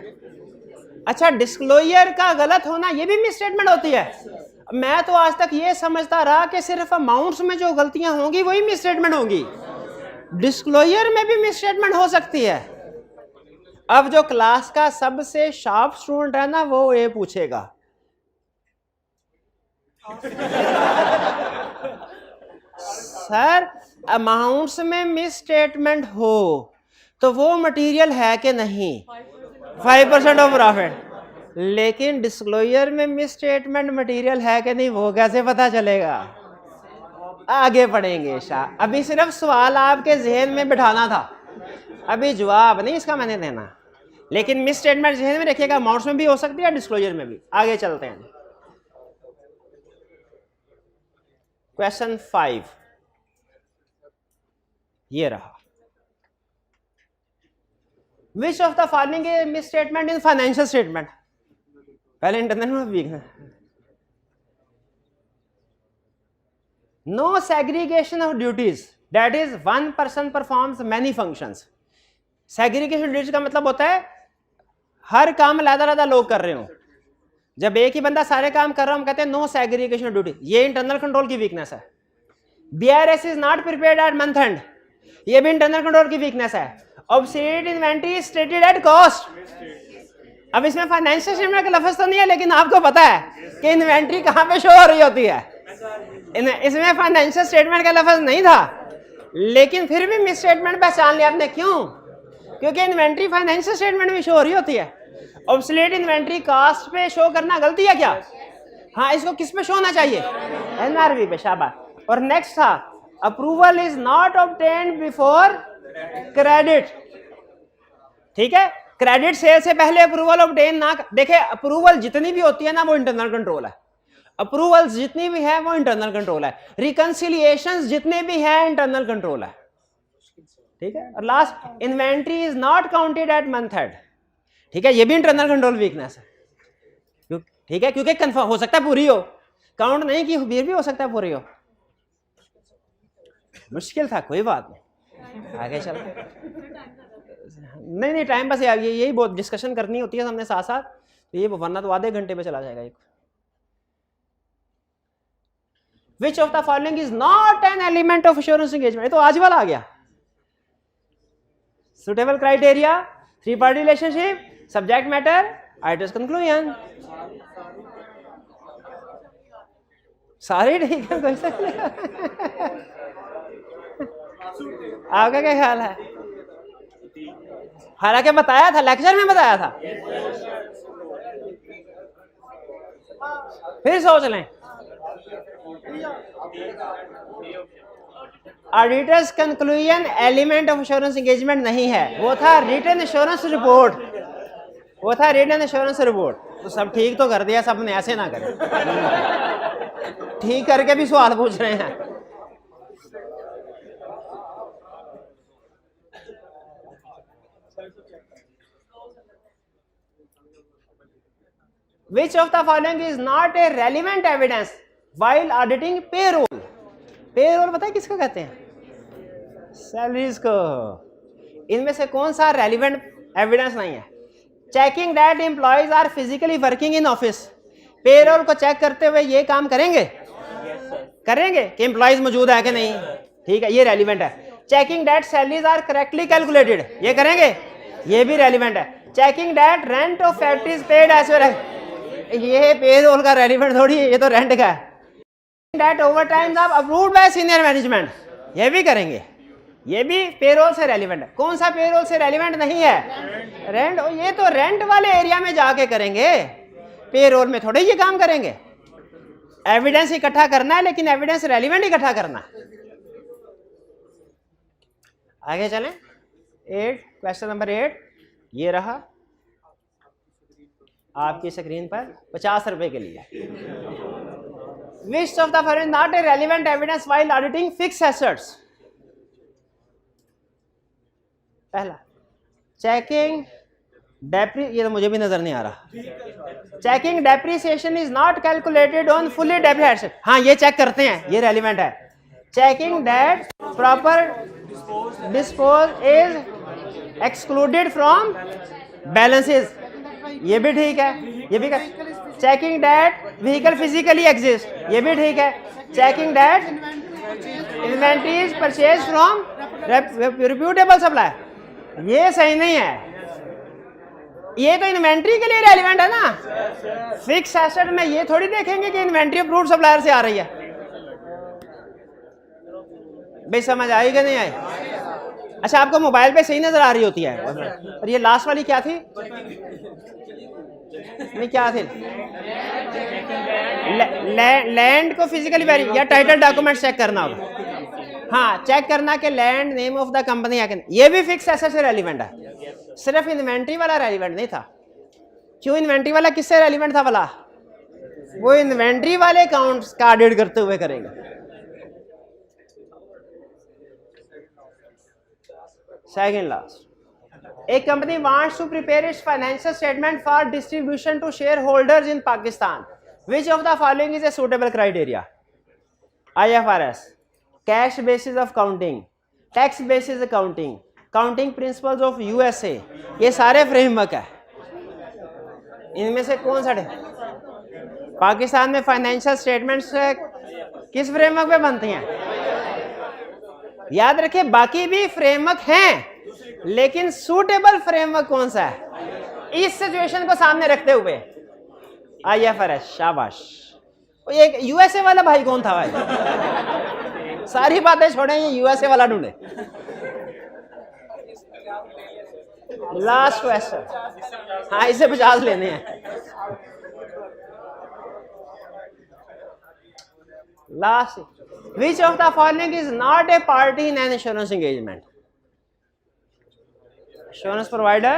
अच्छा डिस्क्लोजर का गलत होना ये भी मिस स्टेटमेंट होती है। मैं तो आज तक ये समझता रहा कि सिर्फ अमाउंट्स में जो गलतियां होंगी वही मिस स्टेटमेंट होंगी, डिस्क्लोजर में भी मिस स्टेटमेंट हो सकती है। अब जो क्लास का सबसे शार्प स्टूडेंट है ना वो ये पूछेगा सर अमाउंट्स में मिस स्टेटमेंट हो तो वो मटेरियल है कि नहीं? 5% ऑफ प्रॉफिट, लेकिन डिस्क्लोजर में मिस स्टेटमेंट मटेरियल है कि नहीं वो कैसे पता चलेगा? आगे पढ़ेंगे शाह, अभी सिर्फ सवाल आपके जहन में बिठाना था, अभी जवाब नहीं इसका मैंने देना। लेकिन मिस स्टेटमेंट जहन में रखिएगा, अमाउंट्स में भी हो सकती है, डिस्क्लोजर में भी। आगे चलते हैं। क्वेश्चन 5 ये रहा, which of the following is miss statement in financial statement? पहले इंटरनल में weak no segregation of duties, that is one person performs many functions. Segregation duties का मतलब होता है हर काम अलग-अलग लोग कर रहे हो। जब एक ही बंदा सारे काम कर रहा है हम कहते हैं नो सेग्रीगेशन ड्यूटी। ये इंटरनल कंट्रोल की वीकनेस है। BRS is not prepared at month end, ये भी इंटरनल कंट्रोल की वीकनेस है। Obsolete inventory is stated at cost. अब इसमें फाइनेंशियल स्टेटमेंट का लफ्ज तो नहीं है, लेकिन आपको पता है कि इन्वेंट्री कहां पे शो हो रही होती है। इसमें फाइनेंशियल स्टेटमेंट का लफ्ज नहीं था, लेकिन फिर भी मिस स्टेटमेंट पहचान लिया आपने। क्यों? क्योंकि इन्वेंट्री फाइनेंशियल स्टेटमेंट में शो हो रही होती है। ऑब्सोल्यूट इन्वेंट्री कॉस्ट पे शो करना गलती है क्या? हाँ, इसको किस पे शो होना चाहिए? एनआरवी पे। शाबाश। और नेक्स्ट था approval is not obtained before credit. ठीक है, क्रेडिट सेल से पहले अप्रूवल ऑब्टेन ना। देखे, अप्रूवल जितनी भी होती है ना वो इंटरनल कंट्रोल है। अप्रूवल्स जितनी भी है वो इंटरनल कंट्रोल है। रिकंसिलिएशंस जितने भी है इंटरनल कंट्रोल है। ठीक है, और last inventory is not counted at month end. ठीक है, ये भी इंटरनल कंट्रोल वीकनेस है। ठीक है, क्योंकि कंफर्म हो सकता है पूरी हो, काउंट नहीं की फिर भी हो सकता है पूरी हो। मुश्किल था, कोई बात नहीं, आगे चल। नहीं टाइम बस यही बहुत डिस्कशन करनी होती है हमने साथ साथ, तो ये वरना तो आधे घंटे में चला जाएगा एक। Which of the following is not an element of assurance engagement? ये तो आज वाला आ गया। Suitable criteria, three party relationship, subject matter, ITS conclusion। सारे ठीक है, कोई सा आपका क्या ख्याल है? हालांकि बताया था, लेक्चर में बताया था, फिर सोच लें। Auditors conclusion element of assurance engagement नहीं है, वो था रिटन एश्योरेंस रिपोर्ट। वो था रिटन एश्योरेंस रिपोर्ट। तो सब ठीक तो कर दिया, सब ने ऐसे ना करें। ठीक करके भी सवाल पूछ रहे हैं। Which of the following is not a relevant evidence while auditing payroll? Payroll पता है किसको कहते हैं? सैलरीज को। इनमें से कौन सा रेलिवेंट एविडेंस नहीं है? Checking that employees are physically working in office. Payroll को चेक करते हुए ये काम करेंगे? करेंगे कि एम्प्लॉयज मौजूद है कि नहीं। ठीक है, ये रेलिवेंट है। Checking that salaries are correctly calculated, ये करेंगे? ये भी रेलिवेंट है। Checking that rent of factory is paid as well, ये पेरोल का रेलिवेंट थोड़ी है, ये तो रेंट का है। That overtimes are approved by senior management, ये भी करेंगे। ये भी पेरोल से रेलिवेंट है। कौन सा पेरोल से रेलिवेंट नहीं है? रेंट। ये तो रेंट वाले एरिया में जाके करेंगे, पेरोल में थोड़े ये काम करेंगे। एविडेंस इकट्ठा करना है, लेकिन एविडेंस रेलिवेंट इकट्ठा करना है। आगे चलें। 8, क्वेश्चन नंबर 8 ये रहा आपकी स्क्रीन पर, 50 रुपए के लिए। Which of the following not a relevant evidence while auditing fixed assets? पहला, चेकिंग ये तो मुझे भी नजर नहीं आ रहा। Checking depreciation is not calculated on fully depreciated, हाँ ये चेक करते हैं, ये रेलिवेंट है। Checking that proper dispose is excluded from balances, ये भी ठीक है, ये भी। Checking that vehicle physically exist, ये भी ठीक है। Checking that inventory is purchase from reputable supply, ये सही नहीं है। ये तो इन्वेंट्री के लिए रेलिवेंट है ना। फिक्स एसेट में ये थोड़ी देखेंगे कि इन्वेंट्री अप्रूव्ड सप्लायर से आ रही है। भाई समझ आई कि नहीं आई? अच्छा, आपको मोबाइल पे सही नजर आ रही होती है। और ये लास्ट वाली क्या थी? नहीं क्या थे, लैंड को फिजिकली वेरी या टाइटल डॉक्यूमेंट चेक करना होगा। हाँ, चेक करना कि land name of the company है, ये भी फिक्स एसेट से रेलिवेंट है, सिर्फ इन्वेंट्री वाला रेलिवेंट नहीं था। क्यों इन्वेंट्री वाला किससे रेलिवेंट था वाला? वो इन्वेंट्री वाले अकाउंट्स का ऑडिट करते हुए करेंगे। Second last, a company wants to prepare its financial statement for distribution to shareholders in Pakistan. Which of the following is a suitable criteria? IFRS, cash basis of counting, tax basis accounting, counting principles of USA. ये सारे framework है, इनमें से कौन सा है? पाकिस्तान में financial statements किस फ्रेमवर्क पे बनती हैं? याद रखिए, बाकी भी फ्रेमवर्क हैं, लेकिन सूटेबल फ्रेमवर्क कौन सा है इस सिचुएशन को सामने रखते हुए? IFRS। शाबाश। एक यूएसए वाला भाई कौन था भाई? सारी बातें छोड़े, ये यूएसए वाला ढूंढे। लास्ट क्वेश्चन, हाँ इसे 50 लेने हैं। Last, which of the following is not a party in an insurance engagement? Insurance provider,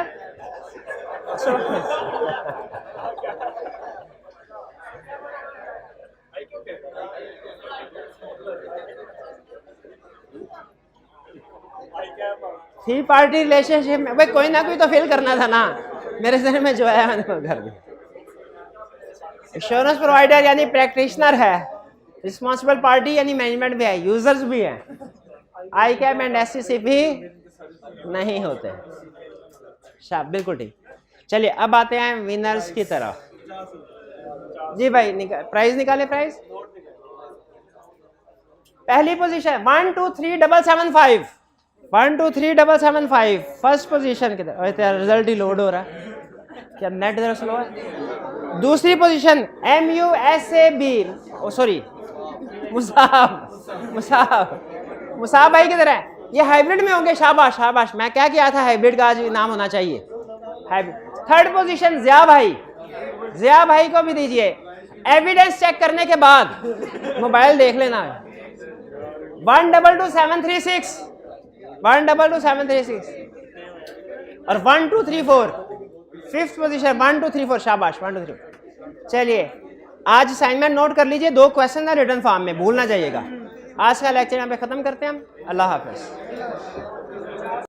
three party relationship में भाई कोई ना कोई तो फेल करना था ना, मेरे जहन में जो आया मैंने वो कर दिया। इंश्योरेंस प्रोवाइडर यानी प्रैक्टिशनर है, रिस्पॉन्सिबल पार्टी यानी मैनेजमेंट भी है, यूजर्स भी हैं, आई कैप एंड एससीसी भी नहीं होते। बिल्कुल ठीक। चलिए अब आते हैं विनर्स की तरफ। जी भाई प्राइस निकाले, प्राइस पहली पोजीशन 1 2 3 775, 1 2 3 775 फर्स्ट पोजीशन की तरफ। रिजल्ट ही लोड हो रहा है, क्या नेट जरा स्लो है? दूसरी पोजीशन MUSAB, सॉरी मुसाब भाई किधर है? ये हाइब्रिड में होंगे। शाबाश शाबाश, मैं क्या किया था, हाइब्रिड का आज नाम होना चाहिए हाइब्रिड। थर्ड पोजीशन जिया भाई, जिया भाई को भी दीजिए। एविडेंस चेक करने के बाद मोबाइल देख लेना है। 122736, 122736 और 1 2 3 4 फिफ्थ पोजीशन 1 2 3 4। शाबाश 1 2 3। चलिए आज असाइनमेंट नोट कर लीजिए, 2 क्वेश्चन है रिटर्न फॉर्म में, भूल ना जाइएगा। आज का लेक्चर यहाँ पे खत्म करते हैं हम। अल्लाह हाफिज।